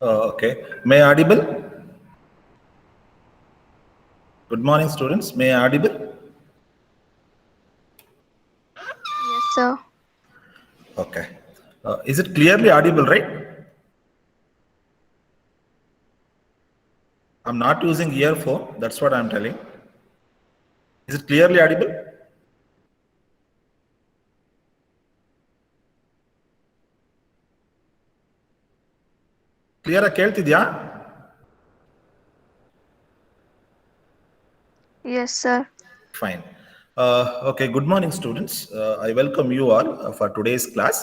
Okay. May I audible? Good morning, students. May I audible? Yes, sir. Okay. Is it clearly audible, right? I'm not using earphone. That's what I'm telling. Is it clearly audible? Clear ಕೇಳ್ತಿದ್ಯಾ? Yes, sir. Fine. Okay, good morning, students. I welcome you all for today's class.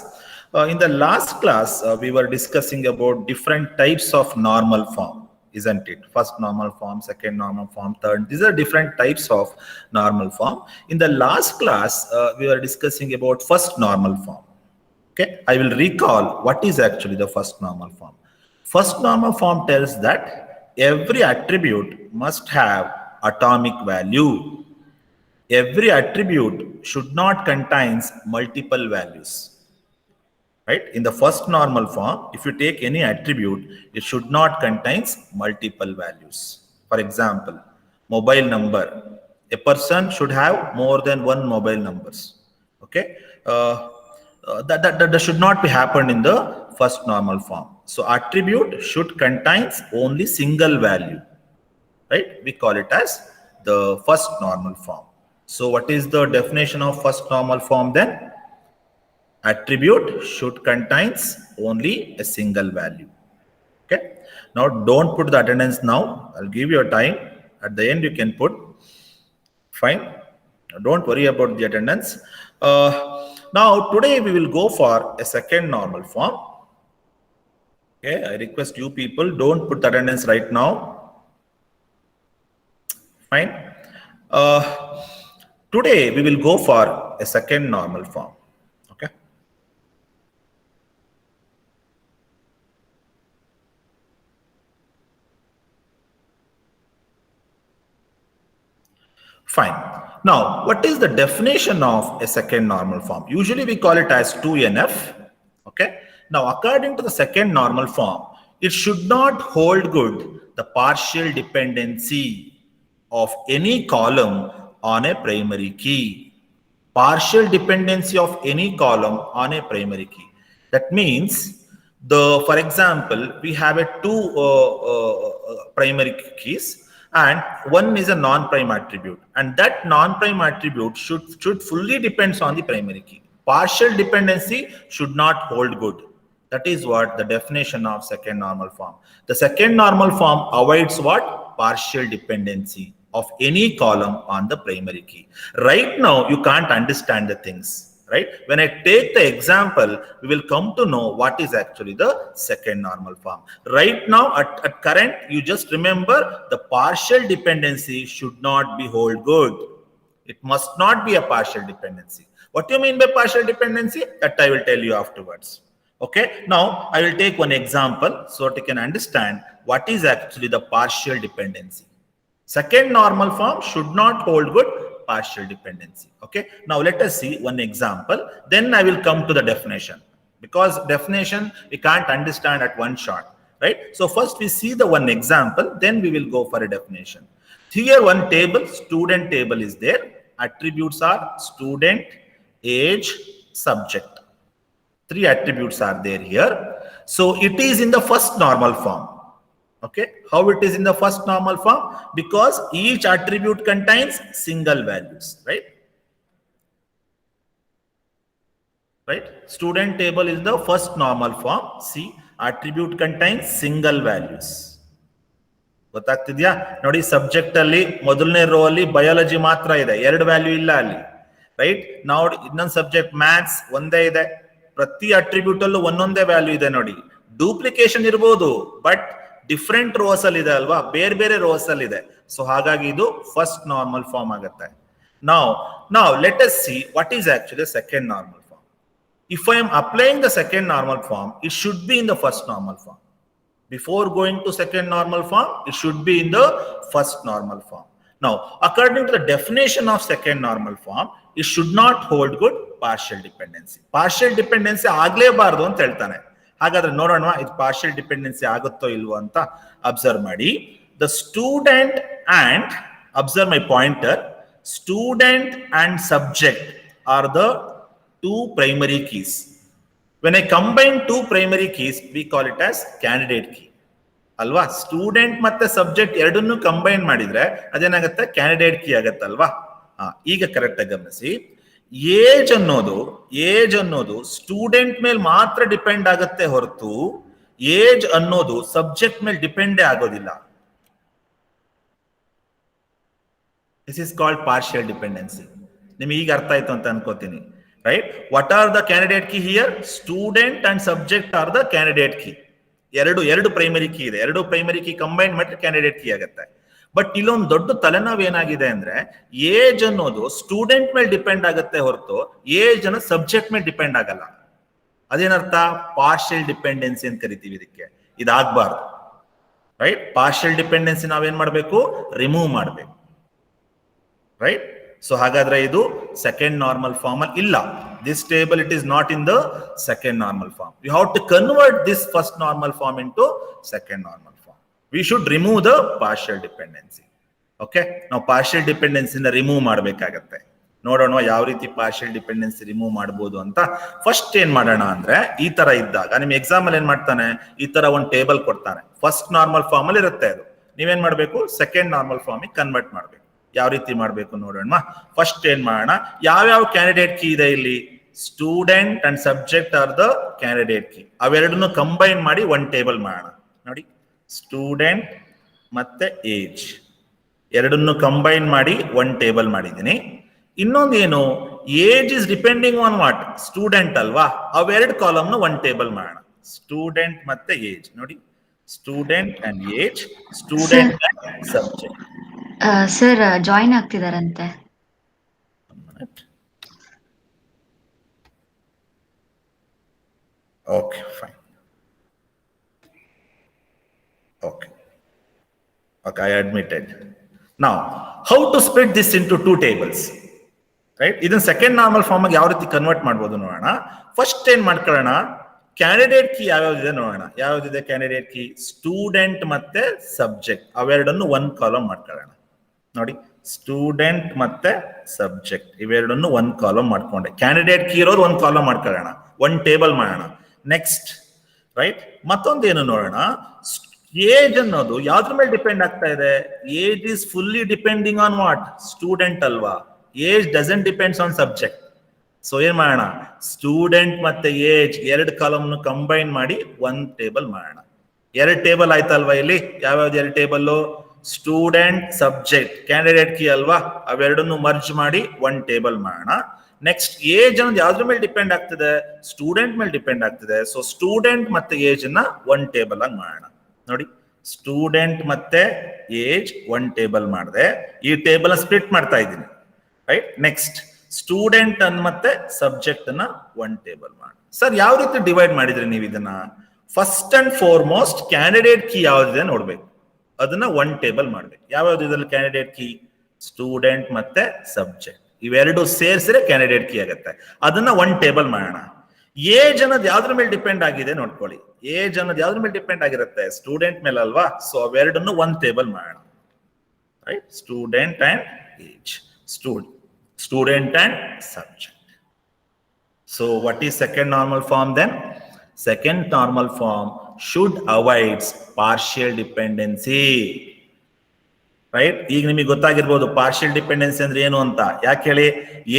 In the last class, we were discussing about different types of normal form, isn't it? First normal form, second normal form, third. These are different types of normal form. In the last class, we were discussing about first normal form. Okay, I will recall what is actually the first normal form. First normal form tells that every attribute must have atomic value. Every attribute should not contains multiple values. Right? In the first normal form, if you take any attribute, it should not contains multiple values. For example, mobile number. A person should have more than one mobile numbers. Okay, that should not be happened in the first normal form. So attribute should contains only single value. Right? We call it as the first normal form. So what is the definition of first normal form then? Attribute should contains only a single value. Okay. Now don't put the attendance now. I'll give you a time. At the end you can put. Fine. Don't worry about the attendance. Now today we will go for a second normal form. Okay. I request you people don't put the attendance right now. Fine. Today we will go for a second normal form. Okay. Fine. Now, what is the definition of a second normal form? Usually we call it as 2NF. Okay. Now, according to the second normal form, it should not hold good the partial dependency of any column on a primary key. Partial dependency of any column on a primary key. That means for example, we have a two primary keys and one is a non-prime attribute, and that non-prime attribute should fully depends on the primary key. Partial dependency should not hold good. That is what the definition of second normal form. The second normal form avoids what? Partial dependency of any column on the primary key. Right now, you can't understand the things. Right? When I take the example, we will come to know what is actually the second normal form. Right now, at current, you just remember the partial dependency should not be hold good. It must not be a partial dependency. What do you mean by partial dependency? That I will tell you afterwards. Okay, now I will take one example so that you can understand what is actually the partial dependency. Second normal form should not hold good partial dependency. Okay, now let us see one example, then I will come to the definition, because definition we can't understand at one shot, right? So first we see the one example, then we will go for a definition. Here one table, student table is there. Attributes are student, age, subject. Three attributes are there here. So it is in the first normal form. Okay, how it is in the first normal form? Because each attribute contains single values, right? Right? Student table is the first normal form. See, attribute contains single values. ಗೊತ್ತಾಗ್ತಿದ್ಯಾ ನೋಡಿ, subject ಅಲ್ಲಿ ಮೊದಲನೇ rho ಅಲ್ಲಿ biology ಮಾತ್ರ ಇದೆ, ಎರಡು value ಇಲ್ಲ ಅಲ್ಲಿ. Right? ನೋಡಿ ಇನ್ನೊಂದು ಸಬ್ಜೆಕ್ಟ್ ಮ್ಯಾಥ್ಸ್ ಒಂದೇ ಇದೆ. ಪ್ರತಿ ಅಟ್ರಿಬ್ಯೂಟ್ ಅಲ್ಲೂ ಒಂದೊಂದೇ ವ್ಯಾಲ್ಯೂ ಇದೆ ನೋಡಿ. ಡೂಪ್ಲಿಕೇಶನ್ ಇರಬಹುದು, ಬಟ್ ಡಿಫ್ರೆಂಟ್ ರೋಸ್ ಅಲ್ಲಿ ಇದೆ ಅಲ್ವಾ, ಬೇರೆ ಬೇರೆ ರೋಸ್ ಅಲ್ಲಿ ಇದೆ. ಸೊ ಹಾಗಾಗಿ ಇದು ಫಸ್ಟ್ ನಾರ್ಮಲ್ ಫಾರ್ಮ್ ಆಗುತ್ತೆ. ನಾವು let us see what is actually second normal form. If I am applying the second normal form, it should be in the first normal form. Before going to second normal form, it should be in the first normal form. Now, according to the definition of second normal form, it should not hold good partial dependency. Partial dependency ಆಗ್ಲೇಬಾರದು ಅಂತ ಹೇಳ್ತಾನೆ. ಹಾಗಾದ್ರೆ ನೋಡೋಣ ಇದು partial dependency ಆಗುತ್ತೋ ಇಲ್ವೋ ಅಂತ observe ಮಾಡಿ. The student and observe my pointer, student and subject are the two primary keys. When I combine two primary keys, we call it as candidate key. ಅಲ್ವಾ? ಸ್ಟೂಡೆಂಟ್ ಮತ್ತೆ ಸಬ್ಜೆಕ್ಟ್ ಎರಡನ್ನೂ combine ಮಾಡಿದ್ರೆ ಅದೇನಾಗುತ್ತೆ, candidate key ಆಗತ್ತಲ್ವಾ? ಈಗ correct ಆಗಿ ಗಮನಿಸಿ. Age ಅನ್ನೋದು student ಮೇಲೆ ಮಾತ್ರ ಡಿಪೆಂಡ್ ಆಗುತ್ತೆ ಹೊರತು ಏಜ್ ಅನ್ನೋದು ಸಬ್ಜೆಕ್ಟ್ ಮೇಲೆ ಡಿಪೆಂಡೇ ಆಗೋದಿಲ್ಲ. This is called partial dependency. ನಿಮ್ಗೆ ಈಗ ಅರ್ಥ ಆಯ್ತು ಅಂತ ಅನ್ಕೋತೀನಿ, right? What are the candidate key here? Student and subject are the candidate key. ಎರಡು ಪ್ರೈಮರಿ ಕೀ ಇದೆ, ಎರಡು ಪ್ರೈಮರಿ ಕೀ ಕಂಬೈನ್ ಮಾಡಿದ್ರೆ ಕ್ಯಾಂಡಿಡೇಟ್ ಕೀ ಆಗುತ್ತೆ. ಬಟ್ ಇಲ್ಲೊಂದು ದೊಡ್ಡ ತಲೆನೋವು ಏನಾಗಿದೆ ಅಂದ್ರೆ, ಏಜ್ ಅನ್ನೋದು ಸ್ಟೂಡೆಂಟ್ ಮೇಲೆ ಡಿಪೆಂಡ್ ಆಗುತ್ತೆ ಹೊರತು ಏಜ್ ಅನ್ನೋದು ಸಬ್ಜೆಕ್ಟ್ ಮೇಲೆ ಡಿಪೆಂಡ್ ಆಗಲ್ಲ. ಅದೇನರ್ಥ? ಪಾರ್ಷಿಯಲ್ ಡಿಪೆಂಡೆನ್ಸಿ ಅಂತ ಕರಿತೀವಿ ಇದಕ್ಕೆ. ಇದಾಗಬಾರ್ದು, ರೈಟ್? ಪಾರ್ಷಿಯಲ್ ಡಿಪೆಂಡೆನ್ಸಿ ನಾವೇನ್ ಮಾಡಬೇಕು? ರಿಮೂವ್ ಮಾಡಬೇಕು, ರೈಟ್? ಸೊ ಹಾಗಾದ್ರೆ ಇದು ಸೆಕೆಂಡ್ ನಾರ್ಮಲ್ ಫಾರ್ಮ್ ಅಲ್ಲಿ ಇಲ್ಲ. This table it is not in the second normal form. You have to convert this first normal form into second normal form. We should remove the partial dependency. Okay, ನಾವು partial ಡಿಪೆಂಡೆನ್ಸಿನ remove ಮಾಡಬೇಕಾಗತ್ತೆ. ನೋಡೋಣ ಯಾವ ರೀತಿ partial dependency remove ಮಾಡಬಹುದು ಅಂತ. First ಏನ್ ಮಾಡೋಣ ಅಂದ್ರೆ, ಈ ತರ ಇದ್ದಾಗ ನಿಮ್ ಎಕ್ಸಾಮ್ ಅಲ್ಲಿ ಏನ್ ಮಾಡ್ತಾನೆ, ಈ ತರ ಒಂದು ಟೇಬಲ್ ಕೊಡ್ತಾನೆ. ಫಸ್ಟ್ ನಾರ್ಮಲ್ ಫಾರ್ಮ್ ಅಲ್ಲಿ ಇರುತ್ತೆ ಅದು. ನೀವೇನ್ ಮಾಡ್ಬೇಕು? ಸೆಕೆಂಡ್ ನಾರ್ಮಲ್ ಫಾರ್ಮ್ ಕನ್ವರ್ಟ್ ಮಾಡ್ಬೇಕು. ಯಾವ ರೀತಿ ಮಾಡ್ಬೇಕು ನೋಡೋಣ. ಫಸ್ಟ್ ಏನ್ ಮಾಡೋಣ, ಯಾವ್ಯಾವ ಕ್ಯಾಂಡಿಡೇಟ್ ಕೀ ಇದೆ ಇಲ್ಲಿ? Student and subject are the candidate key. ಅವೆರಡನ್ನು ಕಂಬೈನ್ ಮಾಡಿ ಒಂದ್ ಟೇಬಲ್ ಮಾಡೋಣ. ನೋಡಿ, ಸ್ಟೂಡೆಂಟ್ ಮತ್ತೆ ಏಜ್ ಎರಡನ್ನು ಕಂಬೈನ್ ಮಾಡಿ ಒಂದ್ ಟೇಬಲ್ ಮಾಡಿದ್ದೀನಿ. ಇನ್ನೊಂದು ಏನು, age is depending on what? Student ಅಲ್ವಾ? ಅವೆರಡು ಕಾಲಮ್ ಒಂದ್ ಟೇಬಲ್ ಮಾಡೋಣ. ಸ್ಟೂಡೆಂಟ್ ಮತ್ತೆ ಏಜ್. ನೋಡಿ, student and age, student and subject. Sir join ಆಗ್ತಿದಾರಂತೆ. Okay, fine. Okay, I admitted. Now, how to split this into two tables? Right? ಇದನ್ನ second normal form ಆಗಿ ಯಾವ ರೀತಿ ಕನ್ವರ್ಟ್ ಮಾಡ್ಬೋದು ನೋಡೋಣ. ಫಸ್ಟ್ ಏನ್ ಮಾಡ್ಕೊಳ್ಳೋಣ, ಕ್ಯಾಂಡಿಡೇಟ್ ಕೀ ಯಾವ್ಯಾವ್ದಿದೆ ನೋಡೋಣ. ಯಾವ್ದಿದೆ ಕ್ಯಾಂಡಿಡೇಟ್ ಕೀ? ಸ್ಟೂಡೆಂಟ್ ಮತ್ತೆ ಸಬ್ಜೆಕ್ಟ್ ಅವೆರಡನ್ನು ಒಂದ್ ಕಾಲಮ್ ಮಾಡ್ಕೊಳ್ಳೋಣ. ನೋಡಿ, ಸ್ಟೂಡೆಂಟ್ ಮತ್ತೆ ಸಬ್ಜೆಕ್ಟ್ ಇವೆರಡನ್ನು ಒಂದ್ ಕಾಲಮ್ ಮಾಡ್ಕೊಂಡೆ. ಕ್ಯಾಂಡಿಡೇಟ್ ಕೀ ಇರೋದು ಒಂದ್ ಕಾಲಮ್ ಮಾಡ್ಕೊಳ್ಳೋಣ, ಒಂದ್ ಟೇಬಲ್ ಮಾಡೋಣ. Next, right? ಮತ್ತೊಂದೇನು ನೋಡೋಣ, ಏಜ್ ಅನ್ನೋದು ಯಾವ್ದ್ರ ಮೇಲೆ ಡಿಪೆಂಡ್ ಆಗ್ತಾ ಇದೆ? Age is fully depending on what? Student ಅಲ್ವಾ? Age doesn't depends on subject. So ಏನ್ ಮಾಡೋಣ, ಸ್ಟೂಡೆಂಟ್ ಮತ್ತೆ ಏಜ್ ಎರಡು ಕಾಲಮ್ ಕಂಬೈನ್ ಮಾಡಿ ಒಂದ್ ಟೇಬಲ್ ಮಾಡೋಣ. ಎರಡು ಟೇಬಲ್ ಆಯ್ತಲ್ವಾ ಇಲ್ಲಿ? ಯಾವ್ಯಾವ್ದು ಎರಡು table? Student subject candidate key ಅಲ್ವಾ? ಅವೆರಡನ್ನು ಮರ್ಜ್ ಮಾಡಿ ಒಂದ್ ಟೇಬಲ್ ಮಾಡೋಣ. ನೆಕ್ಸ್ಟ್, ಏಜ್ ಅನ್ನೋದು ಯಾವ್ದ್ರ ಮೇಲೆ ಡಿಪೆಂಡ್ ಆಗ್ತದೆ? ಸ್ಟೂಡೆಂಟ್ ಮೇಲೆ ಡಿಪೆಂಡ್ ಆಗ್ತದೆ. ಸೊ ಸ್ಟೂಡೆಂಟ್ ಮತ್ತೆ ಏಜ್ ಅನ್ನ ಒಂದ್ ಟೇಬಲ್ ಆಗಿ ಮಾಡೋಣ. ನೋಡಿ, ಸ್ಟೂಡೆಂಟ್ ಮತ್ತೆ ಏಜ್ ಒಂದ್ ಟೇಬಲ್ ಮಾಡಿದೆ. ಈ ಟೇಬಲ್ ಸ್ಪ್ಲಿಟ್ ಮಾಡ್ತಾ ಇದ್ದೀನಿ, ರೈಟ್? ನೆಕ್ಸ್ಟ್, ಸ್ಟೂಡೆಂಟ್ ಅನ್ ಮತ್ತೆ ಸಬ್ಜೆಕ್ಟ್ ಅನ್ನ ಒಂದ್ ಟೇಬಲ್ ಮಾಡಿ. ಸರ್ ಯಾವ ರೀತಿ ಡಿವೈಡ್ ಮಾಡಿದ್ರಿ ನೀವು ಇದನ್ನ? First and foremost candidate key ಯಾವ್ದಿದೆ ನೋಡ್ಬೇಕು, ಅದನ್ನ ಒಂದ್ ಟೇಬಲ್ ಮಾಡ್ಬೇಕು. ಯಾವ್ಯಾವ್ದು ಇದ್ರಲ್ಲಿ ಕ್ಯಾಂಡಿಡೇಟ್ ಕೀ? ಸ್ಟೂಡೆಂಟ್ ಮತ್ತೆ ಸಬ್ಜೆಕ್ಟ್ ಇವೆರಡು ಸೇರಿಸಿದ್ರೆ ಕ್ಯಾಂಡಿಡೇಟ್ ಕೀ ಆಗುತ್ತೆ. ಅದನ್ನ ಒಂದ್ ಟೇಬಲ್ ಮಾಡೋಣ. ಏಜ್ ಅನ್ನೋದು ಯಾವ್ದ್ರ ಮೇಲೆ ಡಿಪೆಂಡ್ ಆಗಿದೆ ನೋಡ್ಕೊಳ್ಳಿ. ಏಜ್ ಅನ್ನೋದು ಯಾವ್ದ್ರ ಮೇಲೆ ಡಿಪೆಂಡ್ ಆಗಿರುತ್ತೆ? ಸ್ಟೂಡೆಂಟ್ ಮೇಲೆ ಅಲ್ವಾ? ಸೊ ಅವೆರಡನ್ನು ಒಂದ್ ಟೇಬಲ್ ಮಾಡೋಣ, right? Student and age, student and subject. So what is second normal form then? Second normal form should avoid partial dependency. Right? ಈಗ ನಿಮಗೆ ಗೊತ್ತಾಗಿರ್ಬೋದು ಪಾರ್ಷಿಯಲ್ ಡಿಪೆಂಡೆನ್ಸಿ ಅಂದ್ರೆ ಏನು ಅಂತ. ಯಾಕೆ ಹೇಳಿ?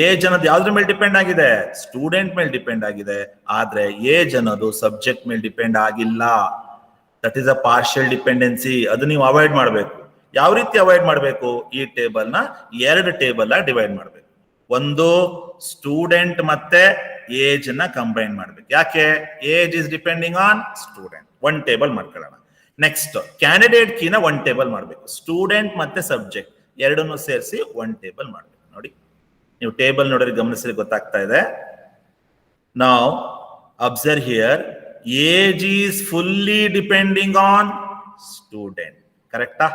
ಏಜ್ ಅನ್ನೋದು ಯಾವ್ದ್ರ ಮೇಲೆ ಡಿಪೆಂಡ್ ಆಗಿದೆ? ಸ್ಟೂಡೆಂಟ್ ಮೇಲೆ ಡಿಪೆಂಡ್ ಆಗಿದೆ. ಆದ್ರೆ ಏಜ್ ಅನ್ನೋದು ಸಬ್ಜೆಕ್ಟ್ ಮೇಲೆ ಡಿಪೆಂಡ್ ಆಗಿಲ್ಲ. That is a partial dependency. ಅದು ನೀವು ಅವಾಯ್ಡ್ ಮಾಡಬೇಕು. ಯಾವ ರೀತಿ ಅವಾಯ್ಡ್ ಮಾಡಬೇಕು? ಈ ಟೇಬಲ್ ನ ಎರಡು ಟೇಬಲ್ ಆಗಿ ಡಿವೈಡ್ ಮಾಡಬೇಕು. ಒಂದು ಸ್ಟೂಡೆಂಟ್ ಮತ್ತೆ ಏಜ್ ನ ಕಂಬೈನ್ ಮಾಡ್ಬೇಕು. ಯಾಕೆ? Age is depending on student. ಒಂದ್ ಟೇಬಲ್ ಮಾಡ್ಕೊಳ್ಳೋಣ. ನೆಕ್ಸ್ಟ್, ಕ್ಯಾಂಡಿಡೇಟ್ ಕೀನ ಒಂದ್ ಟೇಬಲ್ ಮಾಡ್ಬೇಕು. ಸ್ಟೂಡೆಂಟ್ ಮತ್ತೆ ಸಬ್ಜೆಕ್ಟ್ ಎರಡನ್ನು ಸೇರಿಸಿ ಒಂದ್ ಟೇಬಲ್ ಮಾಡ್ಬೇಕು. ನೋಡಿ, ನೀವು ಟೇಬಲ್ ನೋಡಿದ್ರೆ ಗಮನಿಸಿದ್ರೆ ಗೊತ್ತಾಗ್ತಾ ಇದೆ. ನಾವು observe here, age is fully depending on student. ಕರೆಕ್ಟಾ?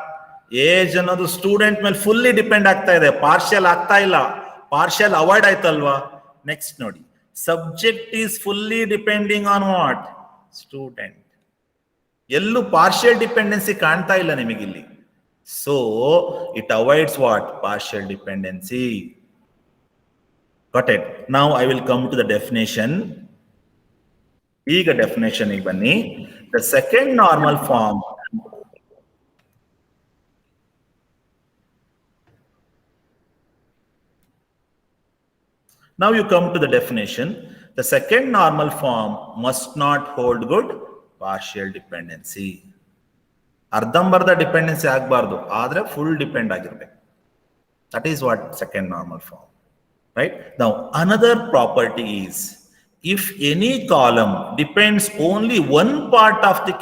ಏಜ್ ಅನ್ನೋದು ಸ್ಟೂಡೆಂಟ್ ಮೇಲೆ ಫುಲ್ಲಿ ಡಿಪೆಂಡ್ ಆಗ್ತಾ ಇದೆ, ಪಾರ್ಷಿಯಲ್ ಆಗ್ತಾ ಇಲ್ಲ. ಪಾರ್ಷಿಯಲ್ ಅವಾಯ್ಡ್ ಆಯ್ತಲ್ವಾ? ನೆಕ್ಸ್ಟ್ ನೋಡಿ, subject is fully depending on what? Student. ಎಲ್ಲೂ ಪಾರ್ಷಿಯಲ್ ಡಿಪೆಂಡೆನ್ಸಿ ಕಾಣ್ತಾ ಇಲ್ಲ ನಿಮಗಿಲ್ಲಿ. So it avoids what? Partial dependency. Got it? Now I will come to the definition. ಈಗ ಡೆಫಿನೇಷನ್ ಬನ್ನಿ. The second normal form Now you come to the definition. The second normal form must not hold good partial dependency. ಅರ್ಧಂಬರ್ಧ dependency ಆಗಬಾರ್ದು, ಆದ್ರೆ full depend ಆಗಿರ್ಬೇಕು. That is what second normal form. Right? Now another property is, if any column depends only one part of the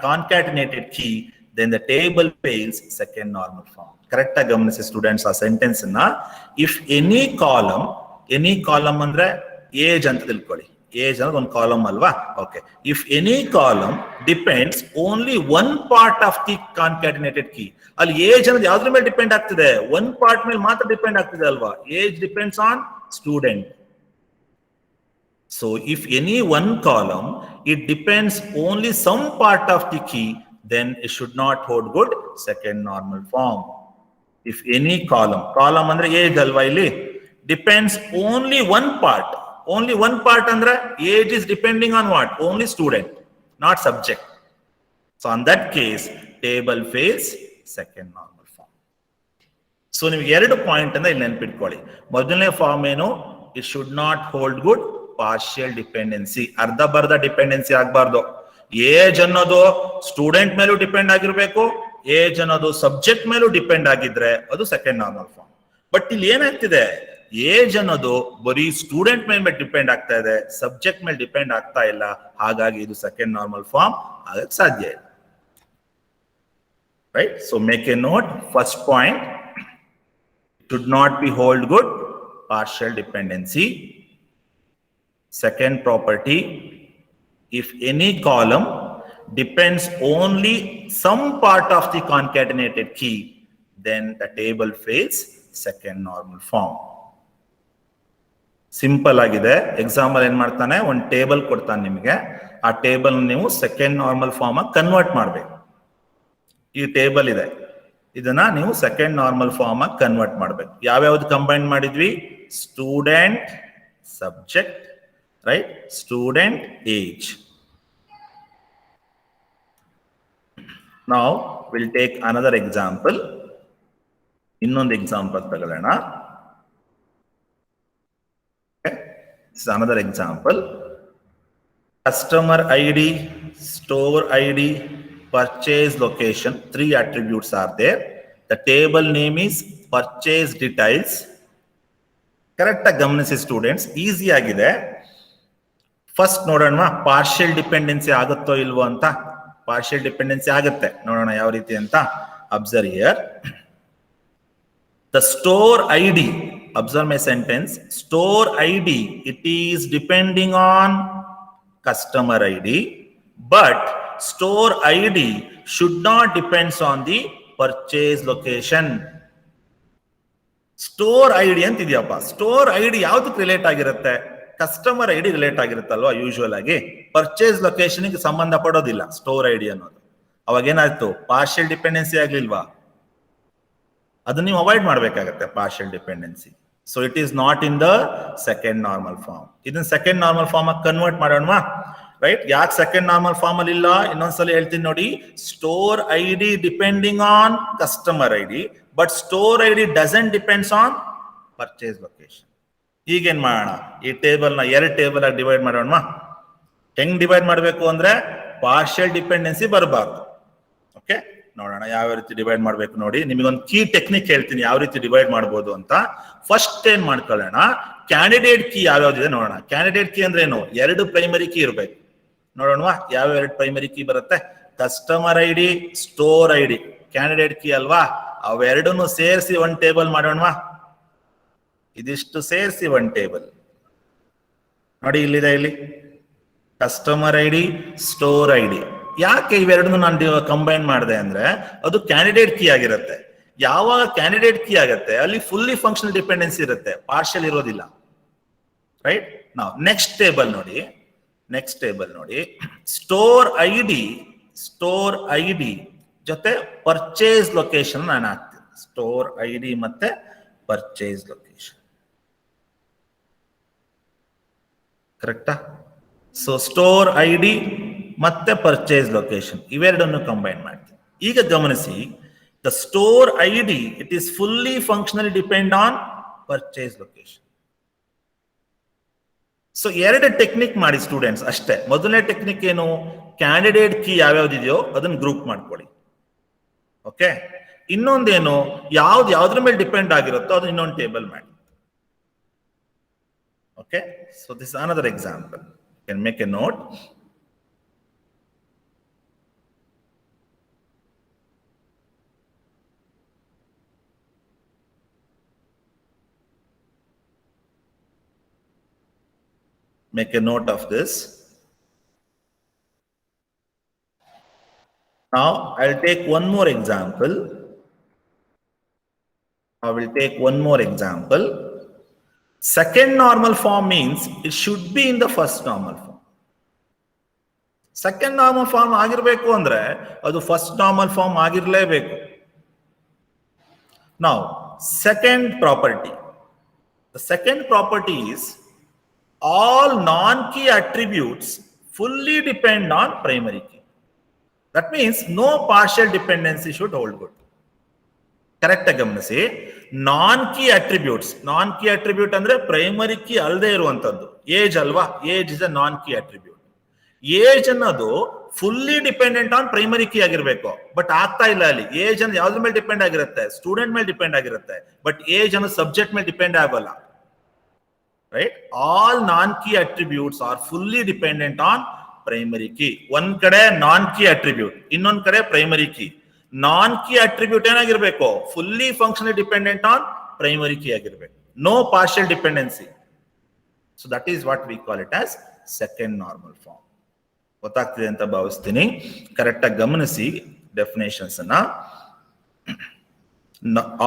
concatenated key, then the table fails second normal form. Correct ಆಗಿ ಗಮನಿಸಿ students ಆ sentence ಅನ್ನ. If any column ಅಂದ್ರೆ age ಅಂತ ತಿಳ್ಕೊಳ್ಳಿ. Age ಅಂದ್ರೆ ಒಂದು column ಅಲ್ವಾ? Okay. If any column depends only one part of the concatenated key, ಅಲ್ಲಿ ಏಜ್ ಅನ್ನೋದು ಯಾವ್ದ್ರ ಮೇಲೆ ಡಿಪೆಂಡ್ ಆಗ್ತಿದೆ? ಒನ್ ಪಾರ್ಟ್ ಮೇಲೆ ಮಾತ್ರ ಡಿಪೆಂಡ್ ಆಗ್ತಿದೆ ಅಲ್ವಾ? Age depends on student. So if any one column it depends only some part of the key, then it should not hold good second normal form. If any column ಅಂದ್ರೆ age ಅಲ್ವಾ ಇಲ್ಲಿ, depends only one part ಅಂದ್ರೆ age is depending on what? Only student, not subject. So on that case table fails second normal form. So ನಿಮಗೆ ಎರಡು point ಅಂತ ಇಲ್ಲಿ ನೆನಪಿಟ್ಕೊಳ್ಳಿ. ಮೊದಲನೇ form ಏನು? It should not hold good partial dependency. ಅರ್ಧಬರ್ಧ dependency ಆಗಬಾರ್ದು. Age ಅನ್ನೋದು ಸ್ಟೂಡೆಂಟ್ ಮೇಲೂ ಡಿಪೆಂಡ್ ಆಗಿರ್ಬೇಕು, ಏಜ್ ಅನ್ನೋದು ಸಬ್ಜೆಕ್ಟ್ ಮೇಲೂ ಡಿಪೆಂಡ್ ಆಗಿದ್ರೆ ಅದು ಸೆಕೆಂಡ್ ನಾರ್ಮಲ್ ಫಾರ್ಮ್. ಬಟ್ ಇಲ್ಲಿ ಏನಾಗ್ತಿದೆ? ಏಜ್ ಅನ್ನೋದು ಬರೀ ಸ್ಟೂಡೆಂಟ್ ಮೇಲೆ ಡಿಪೆಂಡ್ ಆಗ್ತಾ ಇದೆ, ಸಬ್ಜೆಕ್ಟ್ ಮೇಲೆ ಡಿಪೆಂಡ್ ಆಗ್ತಾ ಇಲ್ಲ. ಹಾಗಾಗಿ ಇದು ಸೆಕೆಂಡ್ ನಾರ್ಮಲ್ ಫಾರ್ಮ್ ಆಗಕ್ಕೆ ಸಾಧ್ಯ ಇಲ್ಲ. Right? So make a note. First point, should not be hold good partial dependency. Second property, if any column depends only some part of the concatenated key, then the table fails second normal form. Simple ಆಗಿದೆ. Example ಏನ್ ಮಾಡ್ತಾನೆ? ಒಂದು table ಕೊಡ್ತಾನೆ ನಿಮಗೆ. ಆ table ನೀವು second normal form ಆಗಿ convert ಮಾಡಬೇಕು. ಈ ಟೇಬಲ್ ಇದೆ, ಇದನ್ನ ನೀವು ಸೆಕೆಂಡ್ ನಾರ್ಮಲ್ ಫಾರ್ಮ್ ಆಗಿ ಕನ್ವರ್ಟ್ ಮಾಡಬೇಕು. ಯಾವ್ಯಾವ್ದು ಕಂಬೈನ್ ಮಾಡಿದ್ವಿ? Student, subject, right? Student, age. Now we'll take another example. ಇನ್ನೊಂದು ಎಕ್ಸಾಂಪಲ್ ತಗೊಳ್ಳೋಣ. This is another example. Customer ID, store ID, purchase location, 3 attributes are there. The table name is purchase details. Correct ಆಗಿ ಗಮನಿಸಿ students, easy ಆಗಿದೆ. First ನೋಡೋಣ partial dependency ಆಗುತ್ತೋ ಇಲ್ವೋ ಅಂತ. Partial dependency ಆಗುತ್ತೆ, ನೋಡೋಣ ಯಾವ ರೀತಿ ಅಂತ. Observe here the store ID. Observe my sentence. Store ID, it is depending on customer ID, but store ID should not depends on the purchase location. Store ID ಅಂತ ಇದೆಯಪ್ಪ. ಸ್ಟೋರ್ ಐಡಿ ಯಾವ್ದಕ್ಕೆ relate ಆಗಿರುತ್ತೆ? Customer ID relate ಆಗಿರುತ್ತಲ್ವಾ usual ಆಗಿ. Purchase location ಸಂಬಂಧ ಪಡೋದಿಲ್ಲ store ID ಅನ್ನೋದು. ಅವಾಗ ಏನಾಯ್ತು? ಪಾರ್ಷಿಯಲ್ ಡಿಪೆಂಡೆನ್ಸಿ ಆಗ್ಲಿಲ್ವಾ? ಅದನ್ನ ನೀವು ಅವಾಯ್ಡ್ ಮಾಡ್ಬೇಕಾಗತ್ತೆ partial dependency. So it is not in the second normal form. ಇದನ್ನ ಸೆಕೆಂಡ್ ನಾರ್ಮಲ್ ಫಾರ್ಮ್ ಆಗಿ ಕನ್ವರ್ಟ್ ಮಾಡೋಣ. ರೈಟ್? ಯಾಕೆ ಸೆಕೆಂಡ್ ನಾರ್ಮಲ್ ಫಾರ್ಮ್ ಅಲ್ಲಿ ಇಲ್ಲ? ಇನ್ನೊಂದ್ಸಲ ಹೇಳ್ತೀನಿ ನೋಡಿ. Store ID depending on customer ID, but store ID doesn't depends on purchase location. ಈಗೇನ್ ಮಾಡೋಣ? ಈ ಟೇಬಲ್ ನ 2 ಟೇಬಲ್ ಆಗಿ ಡಿವೈಡ್ ಮಾಡೋಣ. ಹೆಂಗ್ ಡಿವೈಡ್ ಮಾಡಬೇಕು ಅಂದ್ರೆ ಪಾರ್ಷಿಯಲ್ ಡಿಪೆಂಡೆನ್ಸಿ ಬರಬಾರ್ದು. ಓಕೆ, ನೋಡೋಣ ಯಾವ ರೀತಿ ಡಿವೈಡ್ ಮಾಡ್ಬೇಕು ನೋಡಿ. ನಿಮಗೊಂದು ಕೀ ಟೆಕ್ನಿಕ್ ಹೇಳ್ತೀನಿ ಯಾವ ರೀತಿ ಡಿವೈಡ್ ಮಾಡ್ಬೋದು ಅಂತ. ಫಸ್ಟ್ ಏನ್ ಮಾಡ್ಕೊಳ್ಳೋಣ, ಕ್ಯಾಂಡಿಡೇಟ್ ಕೀ ಯಾವ್ಯಾವ್ದಿದೆ ನೋಡೋಣ. ಕ್ಯಾಂಡಿಡೇಟ್ ಕೀ ಅಂದ್ರೆ ಏನು? 2 ಪ್ರೈಮರಿ ಕೀ ಇರ್ಬೇಕು. ನೋಡೋಣವಾ ಯಾವ 2 ಪ್ರೈಮರಿ ಕೀ ಬರುತ್ತೆ? Customer ID, store ID. Candidate key ಅಲ್ವಾ? ಅವೆರಡನ್ನು ಸೇರಿಸಿ ಒಂದು ಟೇಬಲ್ ಮಾಡೋಣವಾ? ಇದಿಷ್ಟು ಸೇರಿಸಿ ಒಂದು ಟೇಬಲ್ ನೋಡಿ. ಇಲ್ಲಿದೆ, ಇಲ್ಲಿ ಕಸ್ಟಮರ್ ಐಡಿ, ಸ್ಟೋರ್ ಐಡಿ. ಯಾಕೆ ಇವೆರಡನ್ನು ನಾನು ಕಂಬೈನ್ ಮಾಡಿದೆ ಅಂದ್ರೆ ಅದು ಕ್ಯಾಂಡಿಡೇಟ್ ಕೀ ಆಗಿರುತ್ತೆ. ಯಾವಾಗ ಕ್ಯಾಂಡಿಡೇಟ್ ಕೀ ಆಗುತ್ತೆ ಅಲ್ಲಿ ಫುಲ್ಲಿ ಫಂಕ್ಷನಲ್ ಡಿಪೆಂಡೆನ್ಸಿ ಇರುತ್ತೆ, ಪಾರ್ಷಿಯಲ್ ಇರೋದಿಲ್ಲ. ರೈಟ್? ನಾವು ನೆಕ್ಸ್ಟ್ ಟೇಬಲ್ ನೋಡಿ. ನೆಕ್ಸ್ಟ್ ಟೇಬಲ್ ನೋಡಿ, ಸ್ಟೋರ್ ಐ ಡಿ ಜೊತೆ ಪರ್ಚೇಸ್ ಲೊಕೇಶನ್ ನಾನು ಹಾಕ್ತೀನಿ. ಸ್ಟೋರ್ ಐ ಡಿ ಮತ್ತೆ ಪರ್ಚೇಸ್ ಲೊಕೇಶನ್, ಕರೆಕ್ಟಾ? ಸೊ ಸ್ಟೋರ್ ಐ ಡಿ ಮತ್ತೆ ಪರ್ಚೇಸ್ ಲೊಕೇಶನ್ ಇವೆರಡನ್ನು ಕಂಬೈನ್ ಮಾಡ್ತೀನಿ. ಈಗ ಗಮನಿಸಿ, the store I D it is fully functionally depend on purchase location. So ಎರಡು ಟೆಕ್ನಿಕ್ ಮಾಡಿ ಸ್ಟೂಡೆಂಟ್ಸ್ ಅಷ್ಟೇ. ಮೊದಲನೇ ಟೆಕ್ನಿಕ್ ಏನು, ಕ್ಯಾಂಡಿಡೇಟ್ ಕೀ ಯಾವ್ಯಾವ್ದಿದೆಯೋ ಅದನ್ನ ಗ್ರೂಪ್ ಮಾಡ್ಕೊಳ್ಳಿ. ಓಕೆ, ಇನ್ನೊಂದೇನು, ಯಾವ್ದ್ರ ಮೇಲೆ ಡಿಪೆಂಡ್ ಆಗಿರುತ್ತೋ ಅದನ್ನ ಇನ್ನೊಂದು ಟೇಬಲ್ ಮಾಡಿ. Okay, so this another example, can make a note. Make a note of this. Now I'll take one more example. Second normal form means it should be in the first normal form. Second normal form ಆಗಿರಬೇಕು ಅಂದ್ರೆ ಅದು first normal form ಆಗಿರಲೇಬೇಕು. Now second property. The second property is all non-key attributes fully depend on primary key. That means no partial dependency should hold good. Correct ಗಮನಿಸಿ, non-key attribute ಅಂದ್ರೆ primary key ಅಲ್ಲದೆ ಇರುವಂತದ್ದು. Age ಅಲ್ವಾ, age is a non key attribute. Age ಅನ್ನೋದು fully dependent on primary key ಆಗಿರ್ಬೇಕು, but ಆಗ್ತಾ ಇಲ್ಲ ಅಲ್ಲಿ. ಏಜ್ ಅಂದ್ರೆ ಯಾವ್ದ್ರ ಮೇಲೆ ಡಿಪೆಂಡ್ ಆಗಿರುತ್ತೆ, ಸ್ಟೂಡೆಂಟ್ ಮೇಲೆ ಡಿಪೆಂಡ್ ಆಗಿರುತ್ತೆ, ಬಟ್ ಏಜ್ ಅನ್ನೋ ಸಬ್ಜೆಕ್ಟ್ ಮೇಲೆ ಡಿಪೆಂಡ್ ಆಗೋಲ್ಲ. Right? All non-key attributes are fully dependent on primary key. ಒಂದ್ ಕಡೆ non-key attribute, ಇನ್ನೊಂದ್ ಕಡೆ primary key. Non-key attribute ಏನಾಗಿರ್ಬೇಕು, fully functionally dependent on primary key ಆಗಿರ್ಬೇಕು. No partial dependency. So that is what we call it as second normal form. ಗೊತ್ತಾಗ್ತಿದೆ ಅಂತ ಭಾವಿಸ್ತೀನಿ. Correct ಆಗಿ ಗಮನಿಸಿ ಡೆಫಿನೇಷನ್ಸ್ ಅನ್ನ.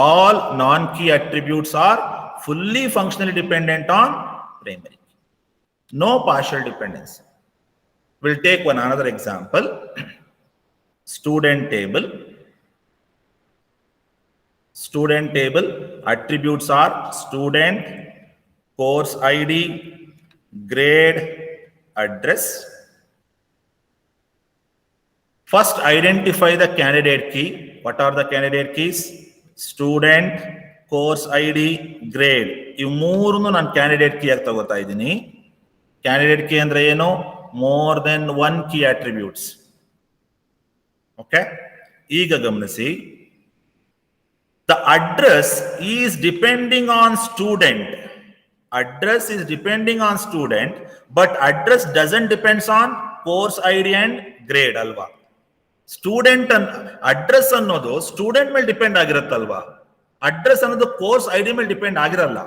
All non-key attributes are fully functionally dependent on primary key. No partial dependency. We'll take another example. Student table. Student table attributes are student, course ID, grade, address. First identify the candidate key. What are the candidate keys? Student, course I D, grade. ಇವು ಮೂರನ್ನು ನಾನು candidate key ಆಗಿ ತಗೋತಾ ಇದ್ದೀನಿ. Candidate key ಅಂದ್ರೆ ಏನು, more than one key attributes. Okay, ಈಗ ಗಮನಿಸಿ, the address is depending on student. Address is depending on student, but address doesn't depends on course I D and grade ಅಲ್ವಾ. Student address ಅನ್ನೋದು student ಮೇಲೆ depend ಆಗಿರುತ್ತಲ್ವಾ. Address ಅನ್ನೋದು course ID ಮೇಲೆ depend ಆಗಿರಲ್ಲ.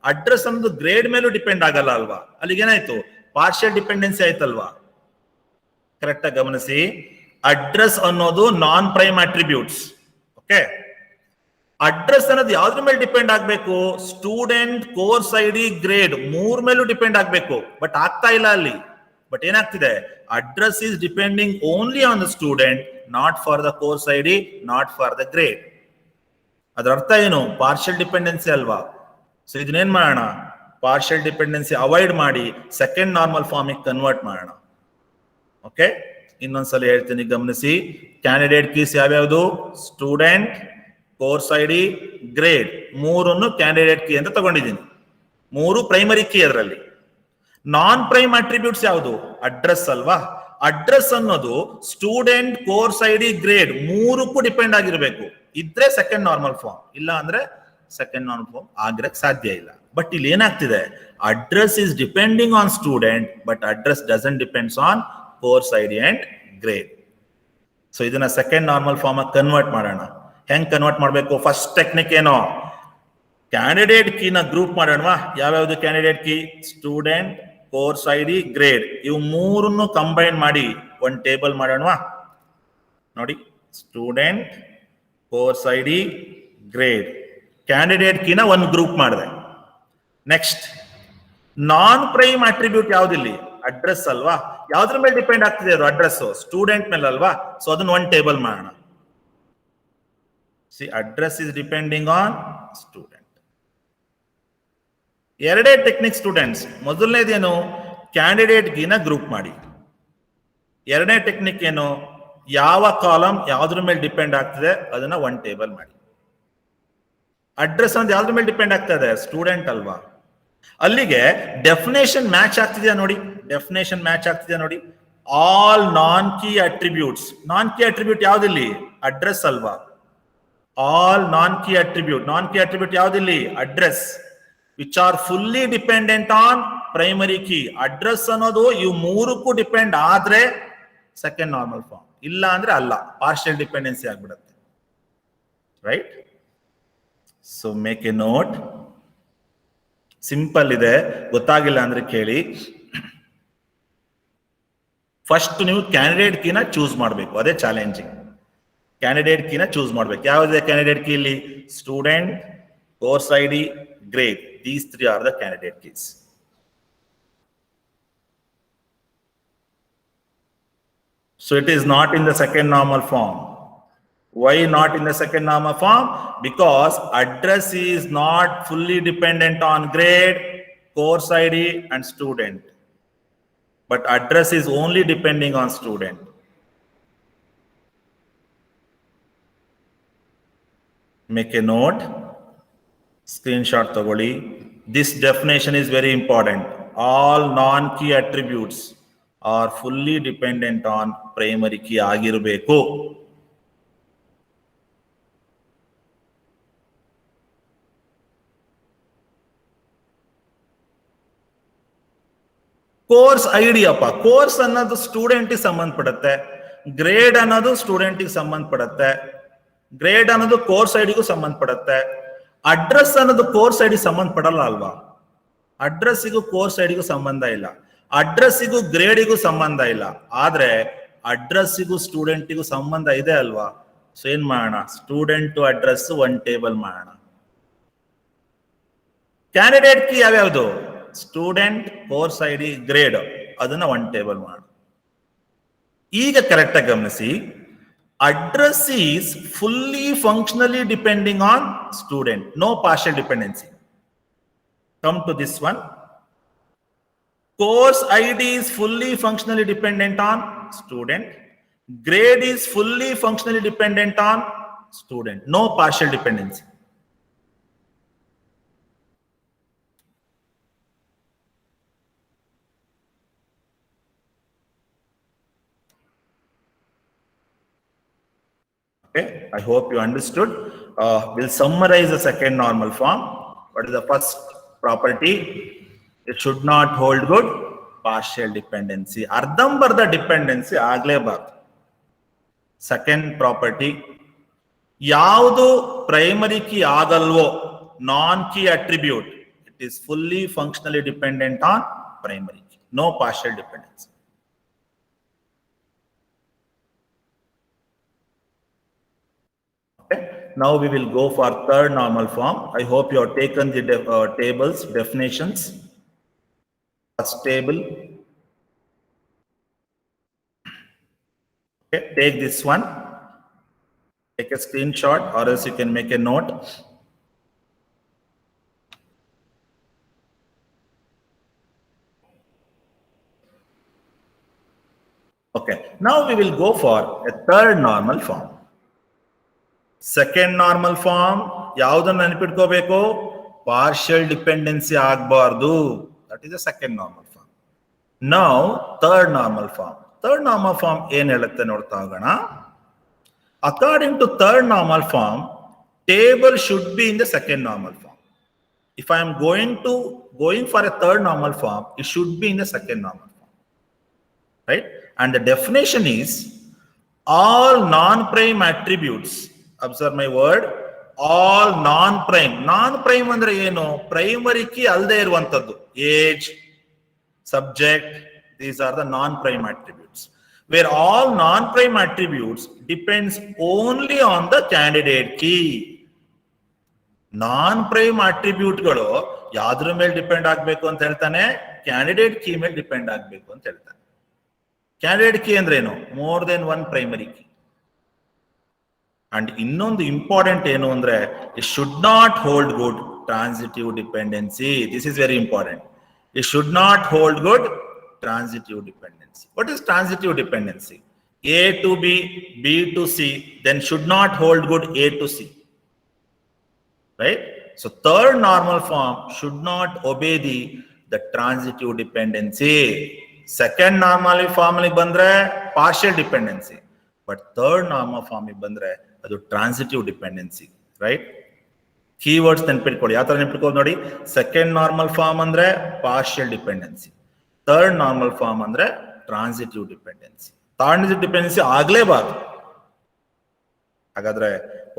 Address ಅನ್ನೋದು grade ಮೇಲೂ depend ಆಗಲ್ಲ ಅಲ್ವಾ. ಅಲ್ಲಿಗೆ ಏನಾಯ್ತು, ಪಾರ್ಷಿಯಲ್ ಡಿಪೆಂಡೆನ್ಸಿ ಆಯ್ತಲ್ವಾ. ಕರೆಕ್ಟ್ ಆಗಿ ಗಮನಿಸಿ, ಅಡ್ರೆಸ್ ಅನ್ನೋದು ನಾನ್ ಪ್ರೈಮ್ ಅಟ್ರಿಬ್ಯೂಟ್ಸ್. ಓಕೆ, ಅಡ್ರೆಸ್ ಅನ್ನೋದು ಯಾವ್ದ್ರ ಮೇಲೆ ಡಿಪೆಂಡ್ ಆಗ್ಬೇಕು, ಸ್ಟೂಡೆಂಟ್, ಕೋರ್ಸ್ ಐಡಿ, ಗ್ರೇಡ್ ಮೂರ್ ಮೇಲೂ ಡಿಪೆಂಡ್ ಆಗ್ಬೇಕು, ಬಟ್ ಆಗ್ತಾ ಇಲ್ಲ ಅಲ್ಲಿ. ಬಟ್ ಏನಾಗ್ತಿದೆ, address is depending only on the student, not for the course ID, not for the grade. ಅದರ ಅರ್ಥ ಏನು, ಪಾರ್ಷಿಯಲ್ ಡಿಪೆಂಡೆನ್ಸಿ ಅಲ್ವಾ. ಸೊ ಇದನ್ನೇನ್ ಮಾಡೋಣ, ಪಾರ್ಷಿಯಲ್ ಡಿಪೆಂಡೆನ್ಸಿ ಅವಾಯ್ಡ್ ಮಾಡಿ ಸೆಕೆಂಡ್ ನಾರ್ಮಲ್ ಫಾರ್ಮಿಗೆ ಕನ್ವರ್ಟ್ ಮಾಡೋಣ. ಓಕೆ, ಇನ್ನೊಂದ್ಸಲ ಹೇಳ್ತೀನಿ ಗಮನಿಸಿ. ಕ್ಯಾಂಡಿಡೇಟ್ ಕೀಸ್ ಯಾವ್ಯಾವುದು, student, course I D, grade ಮೂರನ್ನು ಕ್ಯಾಂಡಿಡೇಟ್ ಕೀ ಅಂತ ತಗೊಂಡಿದ್ದೀನಿ. ಮೂರು ಪ್ರೈಮರಿ ಕೀ. ಅದರಲ್ಲಿ ನಾನ್ ಪ್ರೈಮ್ ಅಟ್ರಿಬ್ಯೂಟ್ಸ್ ಯಾವುದು, ಅಡ್ರೆಸ್ ಅಲ್ವಾ. ಅಡ್ರೆಸ್ ಅನ್ನೋದು student, course I D, grade ಮೂರಕ್ಕೂ depend ಆಗಿರ್ಬೇಕು. ಇದ್ರೆ ಸೆಕೆಂಡ್ ನಾರ್ಮಲ್ ಫಾರ್ಮ್, ಇಲ್ಲ ಅಂದ್ರೆ ಸೆಕೆಂಡ್ ನಾರ್ಮಲ್ ಫಾರ್ಮ್ ಆಗಿರಕ್ ಸಾಧ್ಯ ಇಲ್ಲ. ಬಟ್ ಇಲ್ಲಿ ಏನಾಗ್ತಿದೆ, address is depending on student, but address doesn't depends on course I D and grade. So ಇದನ್ನ ಸೆಕೆಂಡ್ ನಾರ್ಮಲ್ ಫಾರ್ಮ್ ಆಗಿ ಕನ್ವರ್ಟ್ ಮಾಡೋಣ. ಹೆಂಗ್ ಕನ್ವರ್ಟ್ ಮಾಡಬೇಕು, ಫಸ್ಟ್ ಟೆಕ್ನಿಕ್ ಏನೋ, ಕ್ಯಾಂಡಿಡೇಟ್ ಕೀನ ಗ್ರೂಪ್ ಮಾಡೋಣವಾ. ಯಾವ್ಯಾವ್ದು candidate key, student, course I D, grade ಇವು ಮೂರನ್ನು ಕಂಬೈನ್ ಮಾಡಿ ಒಂದು ಟೇಬಲ್ ಮಾಡೋಣವಾ. ನೋಡಿ, student, course I D, grade, candidate ಕೀನ ಒಂದು ಗ್ರೂಪ್ ಮಾಡಿದೆ. ನೆಕ್ಸ್ಟ್ ನಾನ್ ಪ್ರೈಮ್ ಅಟ್ರಿಬ್ಯೂಟ್ ಯಾವ್ದಿಲ್ಲಿ, ಅಡ್ರೆಸ್ ಅಲ್ವಾ, ಯಾವ್ದ್ರ ಮೇಲೆ ಡಿಪೆಂಡ್ ಆಗ್ತಿದೆ ಅದು ಅಡ್ರೆಸ್? ಸ್ಟೂಡೆಂಟ್ ಮೇಲೆ ಅಲ್ವಾ. ಸೊ ಅದನ್ನ ಒಂದು ಟೇಬಲ್ ಮಾಡೋಣ. C, address is depending on student. ಎರಡೇ ಟೆಕ್ನಿಕ್ ಸ್ಟೂಡೆಂಟ್ಸ್. ಮೊದಲನೇದೇನು, ಕ್ಯಾಂಡಿಡೇಟ್ ಗಿನ ಗ್ರೂಪ್ ಮಾಡಿ. ಎರಡನೇ ಟೆಕ್ನಿಕ್ ಏನು, ಯಾವ ಕಾಲಮ್ ಯಾವ್ದ್ರ ಮೇಲೆ ಡಿಪೆಂಡ್ ಆಗ್ತದೆ ಅದನ್ನ ಒಂದು ಟೇಬಲ್ ಮಾಡಿ. ಅಡ್ರೆಸ್ ಅಂತ ಯಾವ್ದ್ರ ಮೇಲೆ ಡಿಪೆಂಡ್ ಆಗ್ತಾ ಇದೆ? ಸ್ಟೂಡೆಂಟ್ ಅಲ್ವಾ. ಅಲ್ಲಿಗೆ ಡೆಫಿನೇಷನ್ ಮ್ಯಾಚ್ ಆಗ್ತಿದ್ಯಾ ನೋಡಿ, ಡೆಫಿನೇಷನ್ ಮ್ಯಾಚ್ ಆಗ್ತಿದ್ಯಾ ನೋಡಿ. All non key attributes. Non key attribute ಯಾವ್ದಿಲ್ಲಿ? ಅಡ್ರೆಸ್ ಅಲ್ವಾ. ಆಲ್ ನಾನ್ ಕೀ ಅಟ್ರಿಬ್ಯೂಟ್ ಯಾವ್ದಿಲ್ಲಿ? Address. Which are fully dependent on primary key. Address ಅನ್ನೋದು ಇವು ಮೂರಕ್ಕೂ ಡಿಪೆಂಡ್ ಆದ್ರೆ ಸೆಕೆಂಡ್ ನಾರ್ಮಲ್ ಫಾರ್ಮ್, ಇಲ್ಲ ಅಂದ್ರೆ ಅಲ್ಲ, ಪಾರ್ಷಿಯಲ್ ಡಿಪೆಂಡೆನ್ಸಿ ಆಗ್ಬಿಡುತ್ತೆ. Right? So make a note. Simple ಇದೆ, ಗೊತ್ತಾಗಿಲ್ಲ ಅಂದ್ರೆ ಕೇಳಿ. ಫಸ್ಟ್ ನೀವು ಕ್ಯಾಂಡಿಡೇಟ್ ಕೀನ ಚೂಸ್ ಮಾಡಬೇಕು, ಅದೇ ಚಾಲೆಂಜಿಂಗ್. ಕ್ಯಾಂಡಿಡೇಟ್ ಕೀನ ಚೂಸ್ ಮಾಡ್ಬೇಕು. ಯಾವುದೇ ಕ್ಯಾಂಡಿಡೇಟ್ ಕೀ ಇಲ್ಲಿ? Student, course I D, grade. These 3 R the candidate keys. So it is not in the second normal form. Why not in the second normal form? Because address is not fully dependent on grade, course ID and student. But address is only depending on student. Make a note. Screenshot tagoli. This definition is very important. All non-key attributes are fully dependent on primary key ಆಗಿರಬೇಕು. Course ID ಅಪ್ಪ, course ಅನ್ನೋದು student ಸಂಬಂಧಪಡುತ್ತೆ, grade ಅನ್ನೋದು student ಸಂಬಂಧಪಡುತ್ತೆ, grade ಅನ್ನೋದು course ಐಡಿಗೂ ಸಂಬಂಧಪಡುತ್ತೆ. Address ಅನ್ನೋದು course ID ಸಂಬಂಧಪಡಲ್ಲ ಅಲ್ವಾ. ಅಡ್ರೆಸ್ಸಿಗೂ course ಐಡಿಗೂ ಸಂಬಂಧ ಇಲ್ಲ, ಅಡ್ರೆಸ್ಸಿಗೂ ಗ್ರೇಡಿಗೂ ಸಂಬಂಧ ಇಲ್ಲ. ಆದ್ರೆ ಅಡ್ರೆಸ್ಸಿಗೂ ಸ್ಟೂಡೆಂಟಿಗೂ ಸಂಬಂಧ ಇದೆ ಅಲ್ವಾ. ಸೊ ಏನ್ ಮಾಡೋಣ, student to address one table ಮಾಡೋಣ. ಕ್ಯಾಂಡಿಡೇಟ್ ಕೀ ಯಾವ್ಯಾವುದು? Student, course I D, grade. ಅದನ್ನ ಒನ್ ಟೇಬಲ್ ಮಾಡು. ಈಗ ಕರೆಕ್ಟ್ ಆಗಿ ಗಮನಿಸಿ. Address is fully functionally depending on student, no partial dependency. Come to this one. Course ID is fully functionally dependent on student. Grade is fully functionally dependent on student. No partial dependency. Okay, I hope you understood. We'll summarize the second normal form. What is the first property? It should not hold good partial dependency. ಅರ್ಧಂಬರ್ಧ dependency ಆಗ್ಲೇಬಾರ್ದು. Second property, ಯಾವುದು primary key ಆಗಲ್ವೋ, non key attribute, it is fully functionally dependent on primary key, no partial dependency. Now we will go for third normal form. I hope you have taken the tables, definitions. First table. Okay, take this one. Take a screenshot or else you can make a note. Okay, now we will go for a third normal form. Second normal form ಯಾವುದನ್ನ ನೆನಪಿಟ್ಕೋಬೇಕು? Partial dependency ಆಗಬಾರ್ದು. That is the second normal form. Now third normal form. Third normal form ಏನ್ ಹೇಳುತ್ತೆ ನೋಡ್ತಾ ಹೋಗೋಣ. According to third normal form, table should be in the second normal form. If I am going for a third normal form, it should be in the second normal form. Right? And the definition is all non prime attributes. Observe my word, all non prime. Non prime ಅಂದ್ರೆ ಏನು? Primary key ಅಲ್ಲದೆ ಇರುವಂತದ್ದು. Age, subject, these are the non prime attributes. Where all non prime attributes depends only on the candidate key. Non prime ಅಟ್ರಿಬ್ಯೂಟ್ಗಳು ಯಾವ್ದ್ರ ಮೇಲೆ depend ಆಗ್ಬೇಕು ಅಂತ ಹೇಳ್ತಾನೆ? ಕ್ಯಾಂಡಿಡೇಟ್ ಕೀ ಮೇಲೆ ಡಿಪೆಂಡ್ ಆಗಬೇಕು ಅಂತ ಹೇಳ್ತಾರೆ. ಕ್ಯಾಂಡಿಡೇಟ್ ಕೀ ಅಂದ್ರೆ ಏನು? More than one primary key. And ಇನ್ನೊಂದು ಇಂಪಾರ್ಟೆಂಟ್ ಏನು ಅಂದ್ರೆ it should not hold good transitive dependency. This is very important. It should not hold good transitive dependency. What is transitive dependency? A to B, B to C, then should not hold good A to C. Right? So third normal form should not obey the transitive dependency. Second normal form bandre partial dependency. But third normal form bandre adu transitive dependency. Right? Keywords ನೆನಪಿಟ್ಕೊಳ್ಳಿ. ಯಾವ ತರ ನೆನಪಿಟ್ಕೊಳ್ಳಿ ನೋಡಿ. Second normal form ಅಂದ್ರೆ partial dependency, third normal form ಅಂದ್ರೆ transitive dependency. Transitive dependency ಆಗ್ಲೇಬಾರ್ದು. ಹಾಗಾದ್ರೆ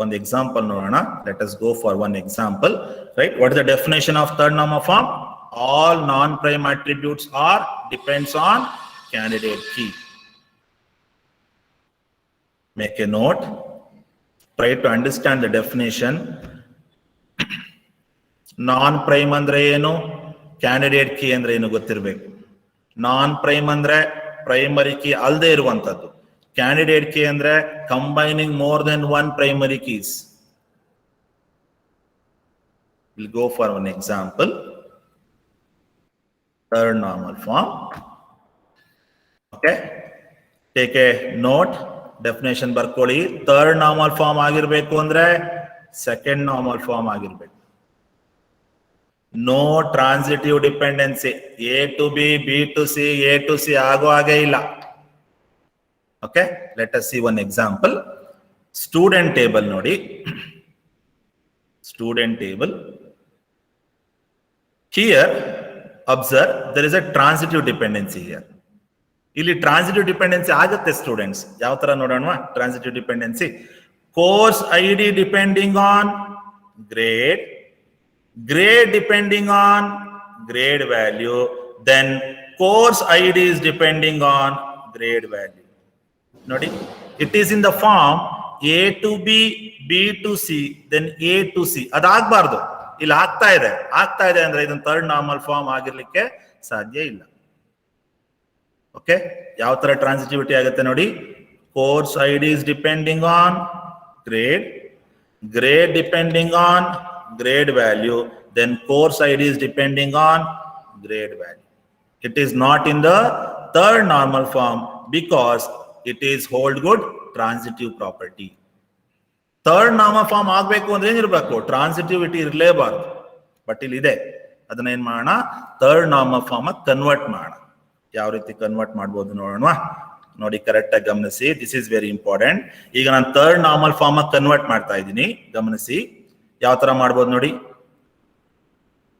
ಒಂದು ಎಕ್ಸಾಂಪಲ್ ನೋಡೋಣ. Let us go for one example. Right, what is the definition of third normal form? All non prime attributes are depends on candidate key. Make a note. Try to understand the definition. Non prime ಅಂದ್ರೆ ಏನು, candidate key ಅಂದ್ರೆ ಏನು ಗೊತ್ತಿರಬೇಕು. ನಾನ್ prime ಅಂದ್ರೆ primary key ಅಲ್ಲದೆ ಇರುವಂತದ್ದು. Candidate key ಅಂದ್ರೆ combining more than one primary keys. Will go for one example. Third normal form. Okay, take a note. Definition ಬರ್ಕೊಳ್ಳಿ. ಥರ್ಡ್ ನಾರ್ಮಲ್ ಫಾರ್ಮ್ ಆಗಿರ್ಬೇಕು ಅಂದ್ರೆ ಸೆಕೆಂಡ್ ನಾರ್ಮಲ್ ಫಾರ್ಮ್ ಆಗಿರ್ಬೇಕು. No transitive dependency. A to B, B to C, A to C ಆಗೋ ಹಾಗೆ ಇಲ್ಲ. Okay, let us see one example. Student table ನೋಡಿ. Student table. Here observe, there is a transitive dependency here. ಇಲ್ಲಿ transitive dependency ಆಗುತ್ತೆ students. ಯಾವ ತರ ನೋಡೋಣ transitive dependency? Course I D depending on grade, grade depending on grade value, then course ID is depending on grade value. Nodi, it is in the form A to B, B to C, then A to C. Ad agbardu. Illi ಆಗ್ತಾ ಇದೆ ಅಂದ್ರೆ ಇದನ್ನ third normal form ಆಗಿರ್ಲಿಕ್ಕೆ ಸಾಧ್ಯ ಇಲ್ಲ. Okay, ಯಾವ ತರ transitivity ಆಗುತ್ತೆ ನೋಡಿ. Course ID is depending on grade, grade depending on grade value, then course ID is depending on grade value. It is not in the third normal form because it is hold good transitive property. Third normal form ಆಗ್ಬೇಕು ಅಂದ್ರೆ ಏನಿರ್ಬೇಕು? Transitivity ಇರಲೇಬಾರ್ದು. But ಇಲ್ಲಿ ಇದೆ. ಅದನ್ನ ಏನ್ ಮಾಡೋಣ? Third normal form convert ಮಾಡೋಣ. ಯಾವ ರೀತಿ ಕನ್ವರ್ಟ್ ಮಾಡ್ಬೋದು ನೋಡೋಣ. ನೋಡಿ, ಕರೆಕ್ಟ್ ಆಗಿ ಗಮನಿಸಿ. This is very important. ಈಗ ನಾನು ಥರ್ಡ್ ನಾರ್ಮಲ್ ಫಾರ್ಮ್ ಕನ್ವರ್ಟ್ ಮಾಡ್ತಾ ಇದ್ದೀನಿ. ಗಮನಿಸಿ ಯಾವ ತರ ಮಾಡ್ಬೋದು ನೋಡಿ.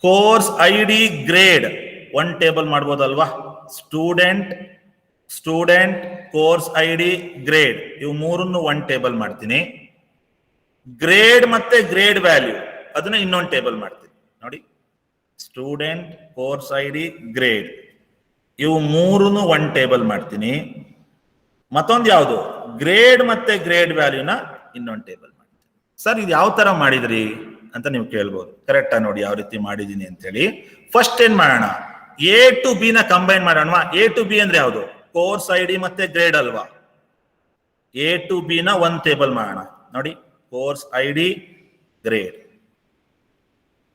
Course I D grade one table ಮಾಡ್ಬೋದಲ್ವಾ? Student course I D grade ಇವು ಮೂರನ್ನು ಒನ್ ಟೇಬಲ್ ಮಾಡ್ತೀನಿ. ಗ್ರೇಡ್ ಮತ್ತೆ ಗ್ರೇಡ್ ವ್ಯಾಲ್ಯೂ ಅದನ್ನ ಇನ್ನೊಂದು ಟೇಬಲ್ ಮಾಡ್ತೀನಿ. ನೋಡಿ, student course I D grade ಇವು ಮೂರನ್ನು ಒನ್ ಟೇಬಲ್ ಮಾಡ್ತೀನಿ. ಮತ್ತೊಂದು ಯಾವುದು? ಗ್ರೇಡ್ ಮತ್ತೆ ಗ್ರೇಡ್ ವ್ಯಾಲ್ಯೂನ ಇನ್ನೊಂದು ಟೇಬಲ್ ಮಾಡ್ತೀನಿ. ಸರ್, ಇದು ಯಾವ ತರ ಮಾಡಿದ್ರಿ ಅಂತ ನೀವು ಕೇಳ್ಬೋದು. ಕರೆಕ್ಟಾ? ನೋಡಿ ಯಾವ ರೀತಿ ಮಾಡಿದೀನಿ ಅಂತ ಹೇಳಿ. ಫಸ್ಟ್ ಏನ್ ಮಾಡೋಣ? ಎ ಟು ಬಿ ನ ಕಂಬೈನ್ ಮಾಡೋಣ. ಎ ಟು ಬಿ ಅಂದ್ರೆ ಯಾವುದು? ಕೋರ್ಸ್ ಐ ಡಿ ಮತ್ತೆ ಗ್ರೇಡ್ ಅಲ್ವಾ? ಎ ಟು ಬಿ ನ ಒನ್ ಟೇಬಲ್ ಮಾಡೋಣ. ನೋಡಿ, course I D grade,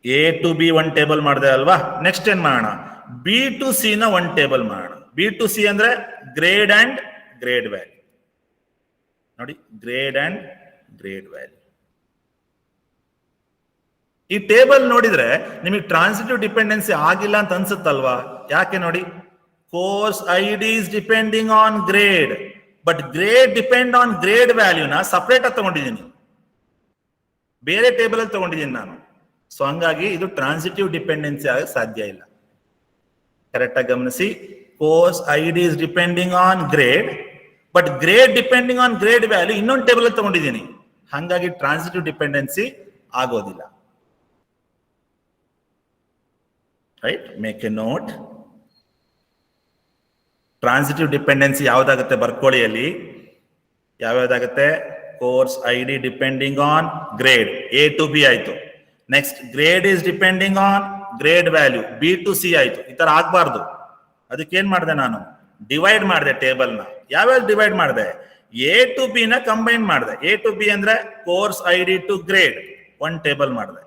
A to B one table ಮಾಡಿದೆ ಅಲ್ವಾ? ನೆಕ್ಸ್ಟ್ ಏನ್ ಮಾಡೋಣ? ಬಿ ಟು ಸಿ ನ ಒನ್ ಟೇಬಲ್ ಮಾಡೋಣ. ಬಿ ಟು ಸಿ ಅಂದ್ರೆ ಗ್ರೇಡ್ ಅಂಡ್ ಗ್ರೇಡ್ ವ್ಯಾಲ್ಯೂ. ನೋಡಿ, ಗ್ರೇಡ್ ಅಂಡ್ ಗ್ರೇಡ್ ವ್ಯಾಲ್ಯೂ. ಈ ಟೇಬಲ್ ನೋಡಿದ್ರೆ ನಿಮಗೆ ಟ್ರಾನ್ಸಿಟಿವ್ ಡಿಪೆಂಡೆನ್ಸಿ ಆಗಿಲ್ಲ ಅಂತ ಅನ್ಸುತ್ತಲ್ವಾ? ಯಾಕೆ ನೋಡಿ, course I D is depending on grade, but grade depend on grade ವ್ಯಾಲ್ಯೂನ ಸಪರೇಟ್ ಆಗಿ ತಗೊಂಡಿದ್ದೀನಿ, ಬೇರೆ ಟೇಬಲ್ ಅಲ್ಲಿ ತಗೊಂಡಿದ್ದೀನಿ ನಾನು. ಸೊ ಹಂಗಾಗಿ ಇದು ಟ್ರಾನ್ಸಿಟಿವ್ ಡಿಪೆಂಡೆನ್ಸಿ ಆಗಕ್ಕೆ ಸಾಧ್ಯ ಇಲ್ಲ. ಕರೆಕ್ಟ್ ಆಗಿ ಗಮನಿಸಿ. Course I D is depending on grade, but grade depending on grade value ಇನ್ನೊಂದು ಟೇಬಲ್ ಅಲ್ಲಿ ತಗೊಂಡಿದ್ದೀನಿ. ಹಾಗಾಗಿ ಟ್ರಾನ್ಸಿಟಿವ್ ಡಿಪೆಂಡೆನ್ಸಿ ಆಗೋದಿಲ್ಲ. Right, make a note. Transitive dependency ಯಾವ್ದಾಗುತ್ತೆ ಬರ್ಕೊಳ್ಳಿ. ಅಲ್ಲಿ ಯಾವ್ಯಾವ್ದಾಗುತ್ತೆ? Course I D depending on grade, A to B ಆಯ್ತು. Next grade is depending on grade value B to C ಆಯ್ತು. ಈ ತರ ಆಗ್ಬಾರ್ದು. ಅದಕ್ಕೆ ಏನ್ ಮಾಡಿದೆ ನಾನು, ಡಿವೈಡ್ ಮಾಡಿದೆ ಟೇಬಲ್ನ. ಯಾವ್ಯಾವ ಡಿವೈಡ್ ಮಾಡಿದೆ? ಎ ಟು ಬಿ ನ ಕಂಬೈನ್ ಮಾಡಿದೆ. ಎ ಟು ಬಿ ಅಂದ್ರೆ course I D to grade, one table ಮಾಡಿದೆ.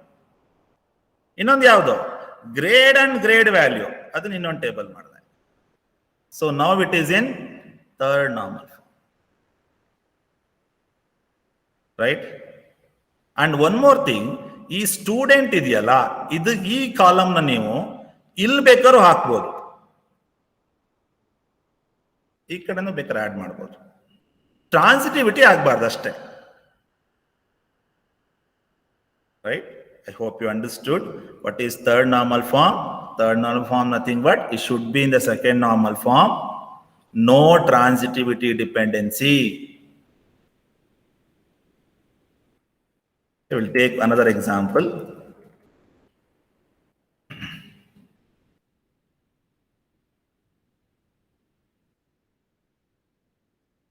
ಇನ್ನೊಂದು ಯಾವುದು, ಗ್ರೇಡ್ ಅಂಡ್ ಗ್ರೇಡ್ ವ್ಯಾಲ್ಯೂ, ಅದನ್ನ ಇನ್ನೊಂದು ಟೇಬಲ್ ಮಾಡಿದೆ. So now it is in third normal form, right? And one more thing, ಈ ಸ್ಟೂಡೆಂಟ್ ಇದೆಯಲ್ಲ, ಇದು ಈ ಕಾಲಮ್ನ ನೀವು ಇಲ್ಲಿ ಬೇಕಾದ್ರೂ ಹಾಕ್ಬೋದು, ಈ ಕಡೆನೂ ಬೇಕಾದ್ರೆ ಆಡ್ ಮಾಡ್ಬೋದು. ಟ್ರಾನ್ಸಿಟಿವಿಟಿ ಆಗ್ಬಾರ್ದು ಅಷ್ಟೇ, right? I hope you understood what is third normal form. Third normal form nothing but it should be in the second normal form. No transitivity dependency. I will take another example.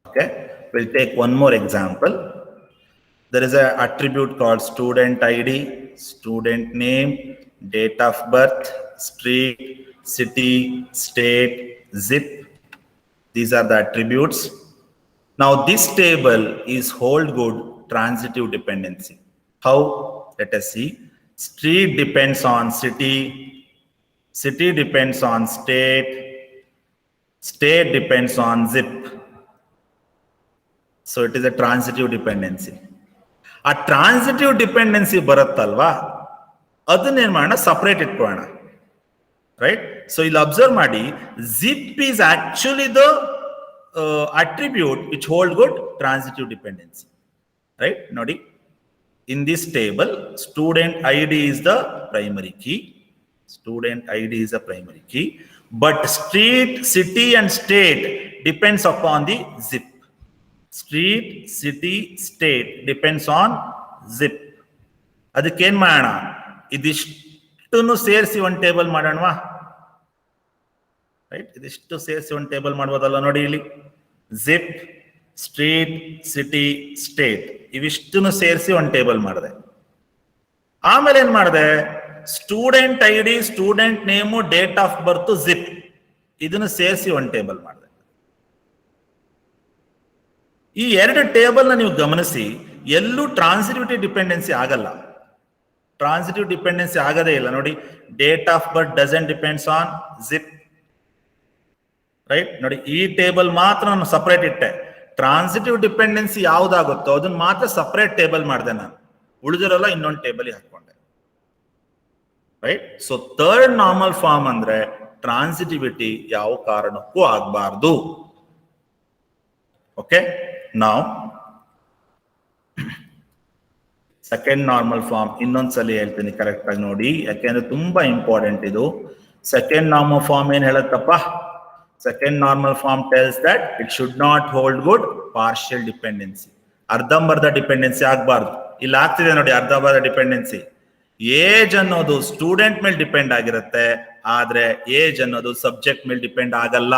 Okay, we'll take one more example. There is an attribute called student ID, student name, date of birth, street, city, state, zip. These are the attributes. Now this table is hold good transitive dependency. How? Let us see. Street depends on city, city depends on state, state depends on zip. So it is a transitive dependency. ಆ transitive dependency ಬರುತ್ತಲ್ವಾ, ಅದನ್ನೇನ್ ಮಾಡೋಣ, separate ಇಟ್ಕೊಳ್ಳೋಣ, right? So ಇಲ್ಲಿ observe ಮಾಡಿ, zip is actually the attribute which hold good transitive dependency, right? ನೋಡಿ, in this table student I D is the primary key, student ID is a primary key, but street, city and state depends upon the zip. Street, city, state depends on zip. ಅದಕ್ಕೆ ಏನ್ ಮಾಡೋಣ, ಇದಿಷ್ಟನ್ನು ಸೇರಿಸಿ ಒಂದು table ಮಾಡೋಣವಾ, right? ಇದಿಷ್ಟು ಸೇರಿಸಿ ಒಂದು table ಮಾಡ್ಬೋದಲ್ಲ? ನೋಡಿ ಇಲ್ಲಿ, ಜಿಪ್, ಸ್ಟ್ರೀಟ್, ಸಿಟಿ, ಸ್ಟೇಟ್ ಇವಿಷ್ಟನ್ನು ಸೇರಿಸಿ ಒಂದು ಟೇಬಲ್ ಮಾಡಿದೆ. ಆಮೇಲೆ ಏನ್ ಮಾಡಿದೆ, student I D, student name, date of birth, zip ಇದನ್ನು ಸೇರಿಸಿ ಒಂದು ಟೇಬಲ್ ಮಾಡಿದೆ. ಈ ಎರಡು ಟೇಬಲ್ನ ನೀವು ಗಮನಿಸಿ, ಎಲ್ಲೂ ಟ್ರಾನ್ಸಿಟಿವಿಟಿ ಡಿಪೆಂಡೆನ್ಸಿ ಆಗಲ್ಲ. ಟ್ರಾನ್ಸಿಟಿವ್ ಡಿಪೆಂಡೆನ್ಸಿ ಆಗದೇ ಇಲ್ಲ. ನೋಡಿ, date of birth doesn't depends on zip, right? ನೋಡಿ, ಈ ಟೇಬಲ್ ಮಾತ್ರ ನಾನು ಸಪರೇಟ್ ಇಟ್ಟೆ. ಟ್ರಾನ್ಸಿಟಿವ್ ಡಿಪೆಂಡೆನ್ಸಿ ಯಾವ್ದಾಗುತ್ತೋ ಅದನ್ನ ಮಾತ್ರ ಸಪರೇಟ್ ಟೇಬಲ್ ಮಾಡಿದೆ ನಾನು, ಉಳಿದಿರೋಲ್ಲ ಇನ್ನೊಂದು ಟೇಬಲ್ ಹಾಕೊಂಡೆ, right? So third normal form ಅಂದ್ರೆ ಟ್ರಾನ್ಸಿಟಿವಿಟಿ ಯಾವ ಕಾರಣಕ್ಕೂ ಆಗಬಾರ್ದು. ಓಕೆ, ನಾವು ಸೆಕೆಂಡ್ ನಾರ್ಮಲ್ ಫಾರ್ಮ್ ಇನ್ನೊಂದ್ಸಲಿ ಹೇಳ್ತೀನಿ, ಕರೆಕ್ಟ್ ಆಗಿ ನೋಡಿ, ಯಾಕೆಂದ್ರೆ ತುಂಬಾ ಇಂಪಾರ್ಟೆಂಟ್ ಇದು. ಸೆಕೆಂಡ್ ನಾರ್ಮಲ್ ಫಾರ್ಮ್ ಏನ್ ಹೇಳುತ್ತಪ್ಪ? Second normal form tells that it should not hold good partial dependency. ಅರ್ಧಂಬರ್ಧ ಡಿಪೆಂಡೆನ್ಸಿ ಆಗ್ಬಾರ್ದು. ಇಲ್ಲಿ ಆಗ್ತಿದೆ ನೋಡಿ, ಅರ್ಧಂಬರ್ಧ ಡಿಪೆಂಡೆನ್ಸಿ. ಏಜ್ ಅನ್ನೋದು ಸ್ಟೂಡೆಂಟ್ ಮೇಲೆ ಡಿಪೆಂಡ್ ಆಗಿರುತ್ತೆ, ಆದ್ರೆ ಏಜ್ ಅನ್ನೋದು ಸಬ್ಜೆಕ್ಟ್ ಮೇಲೆ ಡಿಪೆಂಡ್ ಆಗಲ್ಲ.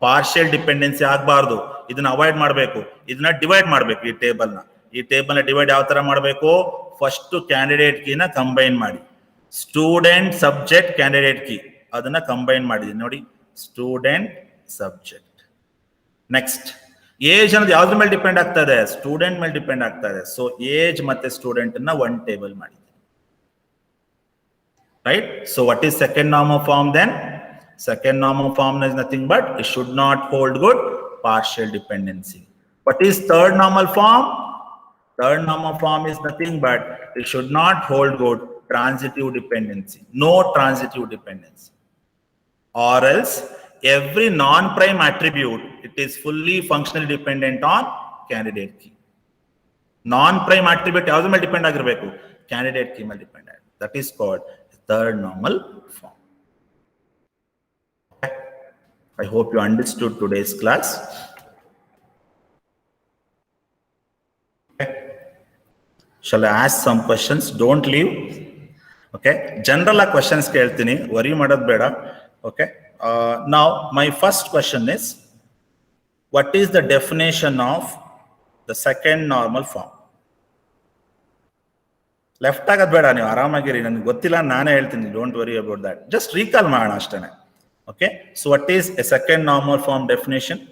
ಪಾರ್ಷಿಯಲ್ ಡಿಪೆಂಡೆನ್ಸಿ ಆಗಬಾರ್ದು. ಇದನ್ನ ಅವಾಯ್ಡ್ ಮಾಡಬೇಕು. ಇದನ್ನ ಡಿವೈಡ್ ಮಾಡಬೇಕು. ಈ ಟೇಬಲ್ ನ ಡಿವೈಡ್ ಯಾವ ತರ ಮಾಡಬೇಕು? ಫಸ್ಟ್ ಕ್ಯಾಂಡಿಡೇಟ್ ಕೀನ ಕಂಬೈನ್ ಮಾಡಿ, ಸ್ಟೂಡೆಂಟ್ ಸಬ್ಜೆಕ್ಟ್ ಕ್ಯಾಂಡಿಡೇಟ್ ಕೀ ಅದನ್ನ ಕಂಬೈನ್ ಮಾಡಿದೀನಿ ನೋಡಿ, ಸ್ಟೂಡೆಂಟ್ ಸಬ್ಜೆಕ್ಟ್. ನೆಕ್ಸ್ಟ್, ಏಜ್ ಅನ್ನೋದು ಯಾವ್ದ್ರ ಮೇಲೆ ಡಿಪೆಂಡ್ ಆಗ್ತಾ ಇದೆ? ಸ್ಟೂಡೆಂಟ್ ಮೇಲೆ ಡಿಪೆಂಡ್ ಆಗ್ತಾ ಇದೆ. ಸೊ ಏಜ್ ಮತ್ತೆ ಸ್ಟೂಡೆಂಟ್ ಅನ್ನ ಒನ್ ಟೇಬಲ್ ಮಾಡಿದೆ, right? So what is second normal form then? Second normal form is nothing but it should not hold good partial dependency. What is third normal form? Third normal form is nothing but it should not hold good transitive dependency. No transitive dependency. Or else every non-prime attribute, it is fully functionally dependent on candidate key. Non-prime attribute ಯಾವ್ದ್ರ ಮೇಲೆ depend ಆಗಿರಬೇಕು? Candidate key ಮೇಲೆ depend ಆಗಿದೆ. That is called third normal form. I hope you understood today's class. Okay. Shall I ask some questions? Don't leave. Okay. General questions ಕೇಳ್ತೀನಿ, worry ಮಾಡೋದು ಬೇಡ. Okay. Now, my first question is, what is the definition of the second normal form? Left ಆಗೋದು ಬೇಡ, ನೀವು ಆರಾಮಾಗಿರಿ, ನನಗೆ ಗೊತ್ತಿಲ್ಲ, ನಾನೇ ಹೇಳ್ತೀನಿ, don't worry about that. Just recall ಮಾಡೋಣ ಅಷ್ಟೇ. Okay, so what is a second normal form definition?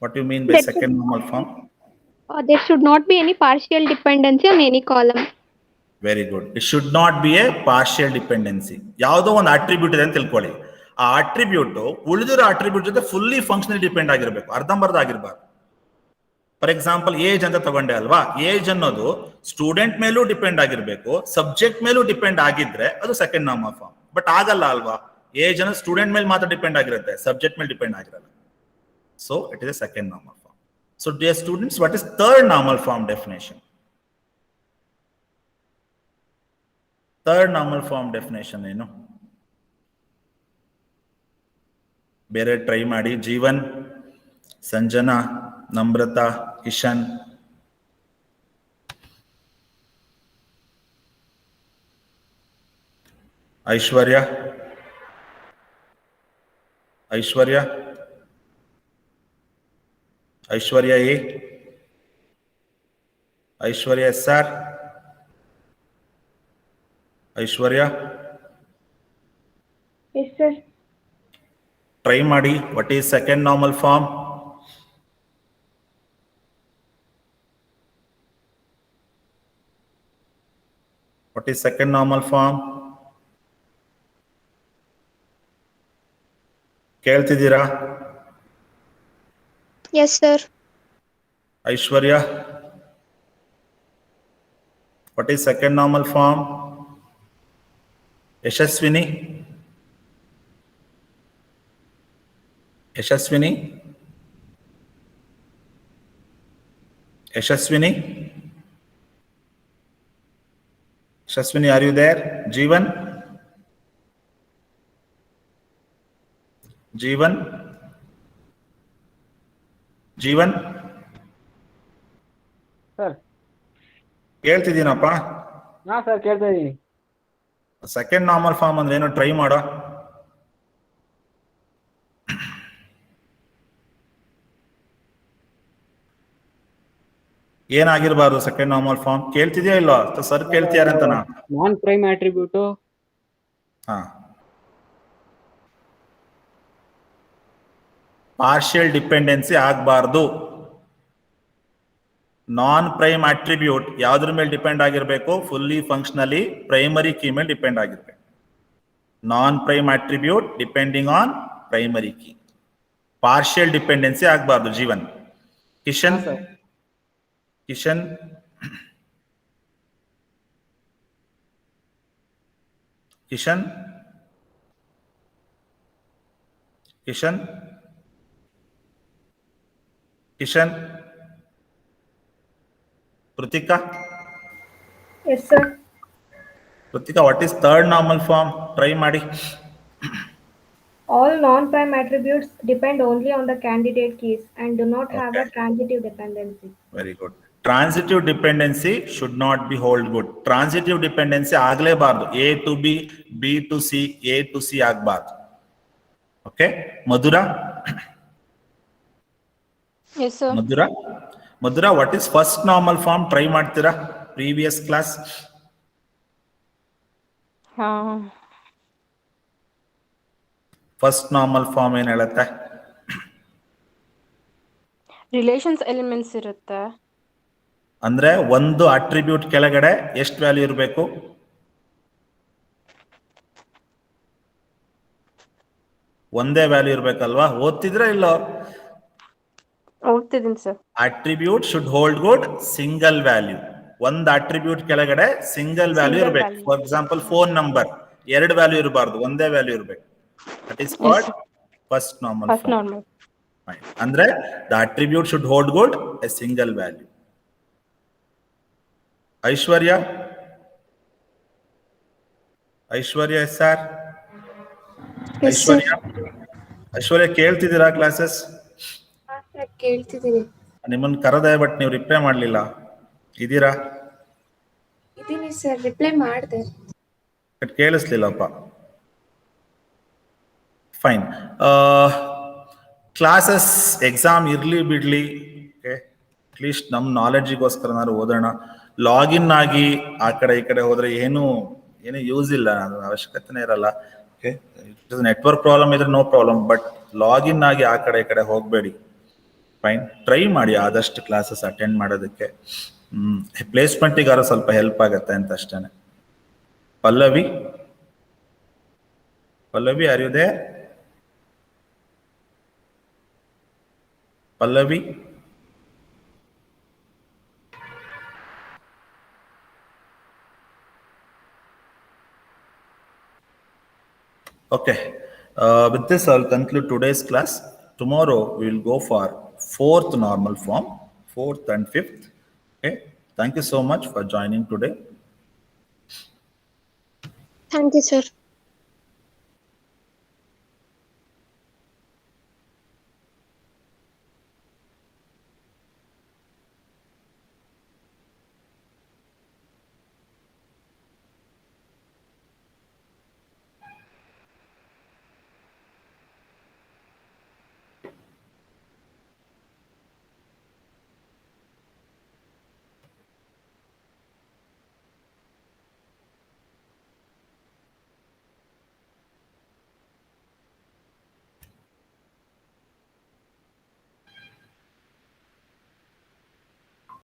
What do you mean by That second normal form? there should not be any partial dependency on any column. Very good. It should not be a partial dependency. ಯಾವುದೋ ಒಂದು attribute ಇದೆ ಅಂತ ತಿಳ್ಕೊಳ್ಳಿ, ಆ attribute ಉಳಿದಿರೋ attribute ಜೊತೆ fully functionally depend ಆಗಿರಬೇಕು, ಅರ್ಧಂಬರ್ಧ ಆಗಿರಬಾರ್ದು. ಫಾರ್ ಎಕ್ಸಾಂಪಲ್ ಏಜ್ ಅಂತ ತಗೊಂಡೆ ಅಲ್ವಾ, ಏಜ್ ಅನ್ನೋದು ಸ್ಟೂಡೆಂಟ್ ಮೇಲೂ ಡಿಪೆಂಡ್ ಆಗಿರ್ಬೇಕು, ಸಬ್ಜೆಕ್ಟ್ ಮೇಲೂ ಡಿಪೆಂಡ್ ಆಗಿದ್ರೆ ಅದು ಸೆಕೆಂಡ್ ನಾರ್ಮಲ್ ಫಾರ್ಮ್. ಬಟ್ ಆಗಲ್ಲ ಅಲ್ವಾ, ಏಜ್ ಅನ್ನೋದು ಸ್ಟೂಡೆಂಟ್ ಮೇಲೆ ಮಾತ್ರ ಡಿಪೆಂಡ್ ಆಗಿರುತ್ತೆ, ಸಬ್ಜೆಕ್ಟ್ ಮೇಲೆ ಡಿಪೆಂಡ್ ಆಗಿರಲ್ಲ. So it is a second normal form. So dear students, what is third normal form definition? Third normal form definition ಏನು? ಬೇರೆ ಟ್ರೈ ಮಾಡಿ. Jeevan, Sanjana, Namrata, Kishan. Aishwarya, Aishwarya, Aishwarya A, Aishwarya S R, Aishwarya. Yes, sir. Try ಮಾಡಿ. What is second normal form? What is second normal form? ಕೇಳ್ತಿದ್ದೀರಾ? Yes, sir. Aishwarya, what is second normal form? Yashaswini, Yashaswini, Yashaswini, Yashaswini, are you there? Jeevan, Jeevan, Jeevan, sir. ಕೇಳ್ತಿದ್ದೀನಪ್ಪ. ಹಾ sir, ಕೇಳ್ತಾ ಇದ್ದೀನಿ. Second normal form ಅಂದ್ರೆ ಏನೋ try ಮಾಡೋ. ಏನಾಗಿರ್ಬಾರ್ದು ಸೆಕೆಂಡ್ ನಾರ್ಮಲ್ ಫಾರ್ಮ್? ಕೇಳ್ತಿದ್ಯಾ ಇಲ್ವಾ ಸರ್? ಕೇಳ್ತಿಯಾರಂತನಾ? Non prime attribute. ಹಾ, ಪಾರ್ಷಿಯಲ್ ಡಿಪೆಂಡೆನ್ಸಿ ಆಗಬಾರ್ದು. ನಾನ್ ಪ್ರೈಮ್ ಅಟ್ರಿಬ್ಯೂಟ್ ಯಾವ್ದ್ರ ಮೇಲೆ ಡಿಪೆಂಡ್ ಆಗಿರ್ಬೇಕು? ಫುಲ್ಲಿ ಫಂಕ್ಷನಲಿ ಪ್ರೈಮರಿ ಕೀ ಮೇಲೆ ಡಿಪೆಂಡ್ ಆಗಿರ್ಬೇಕು. Non prime attribute depending on primary key. Partial dependency ಆಗಬಾರ್ದು. Jeevan. Kishan, Kishan, Kishan, Kishan, Kishan, Kritika. Yes, sir. Kritika, what is third normal form? Try ಮಾಡಿ. All non-prime attributes depend only on the candidate keys and do not have a Okay. transitive dependency. Very good. Transitive dependency should not be hold good. Transitive dependency ಆಗಲೇಬಾರ್ದು. A to B, B to C, A to C ಆಗಬಾರ್ದು. Okay, Madhura. Yes, sir. Madhura, Madhura, what is first normal form? Try ಮಾಡ್ತೀರಾ? Previous class first normal form ಏನ್ ಹೇಳುತ್ತೆ? Relations elements ಇರುತ್ತೆ. ಅಂದ್ರೆ ಒಂದು attribute ಕೆಳಗಡೆ ಎಷ್ಟು ವ್ಯಾಲ್ಯೂ ಇರಬೇಕು? ಒಂದೇ ವ್ಯಾಲ್ಯೂ ಇರ್ಬೇಕಲ್ವಾ? ಓದ್ತಿದ್ರೆ ಇಲ್ಲೋ? ಓದ್ತಿದ್ದೀನಿ sir. Attribute should hold good single value. ಒಂದು ಅಟ್ರಿಬ್ಯೂಟ್ ಕೆಳಗಡೆ ಸಿಂಗಲ್ ವ್ಯಾಲ್ಯೂ Single ಇರಬೇಕು. value. For example phone number, ಎರಡು ವ್ಯಾಲ್ಯೂ ಇರಬಾರ್ದು, ಒಂದೇ ವ್ಯಾಲ್ಯೂ ಇರಬೇಕು. That is called first normal first form. Normal. ಅಂದ್ರೆ the attribute should hold good a single value. Aishwarya, Aishwarya sir, Yes, sir. Aishwarya, Aishwarya ಕೇಳ್ತಿದ್ದೀರಾ classes? ಕೇಳ್ತಿದ್ದೀನಿ. ನಿಮ್ಮನ್ನ ಕರೆದೆ, ಬಟ್ ನೀವು ರಿಪ್ಲೈ ಮಾಡ್ಲಿಲ್ಲ. ಇದೀರಾ? ಇದೀನಿ ಸರ್, ರಿಪ್ಲೈ ಮಾಡಿದೆ. ಬಟ್ ಕೇಳಿಸ್ಲಿಲ್ಲಪ್ಪ. ಫೈನ್. ಕ್ಲಾಸಸ್ ಎಕ್ಸಾಮ್ ಇರ್ಲಿ ಬಿಡ್ಲಿ, ಅಟ್ಲೀಸ್ಟ್ ನಮ್ಮ ನಾಲೆಡ್ಜಿಗೋಸ್ಕರನಾದ್ರು ಓದೋಣ. ಲಾಗಿನ್ ಆಗಿ ಆ ಕಡೆ ಈ ಕಡೆ ಹೋದ್ರೆ ಏನು ಯೂಸ್ ಇಲ್ಲ, ಅದು ಅವಶ್ಯಕತೆನೇ ಇರಲ್ಲ. ಓಕೆ, ನೆಟ್ವರ್ಕ್ ಪ್ರಾಬ್ಲಮ್ ಇದ್ರೆ ನೋ ಪ್ರಾಬ್ಲಮ್, ಬಟ್ ಲಾಗಿನ್ ಆಗಿ ಆ ಕಡೆ ಈ ಕಡೆ ಹೋಗಬೇಡಿ. ಫೈನ್, ಟ್ರೈ ಮಾಡಿ ಆದಷ್ಟು ಕ್ಲಾಸಸ್ ಅಟೆಂಡ್ ಮಾಡೋದಕ್ಕೆ. ಪ್ಲೇಸ್ಮೆಂಟಿಗಾರು ಸ್ವಲ್ಪ ಹೆಲ್ಪ್ ಆಗುತ್ತೆ ಅಂತ ಅಷ್ಟೇನೆ. Pallavi, are you there? Pallavi, okay. With this, I'll conclude today's class. Tomorrow, we will go for 4th normal form, 4th and 5th. Okay. Thank you so much for joining today. Thank you, sir.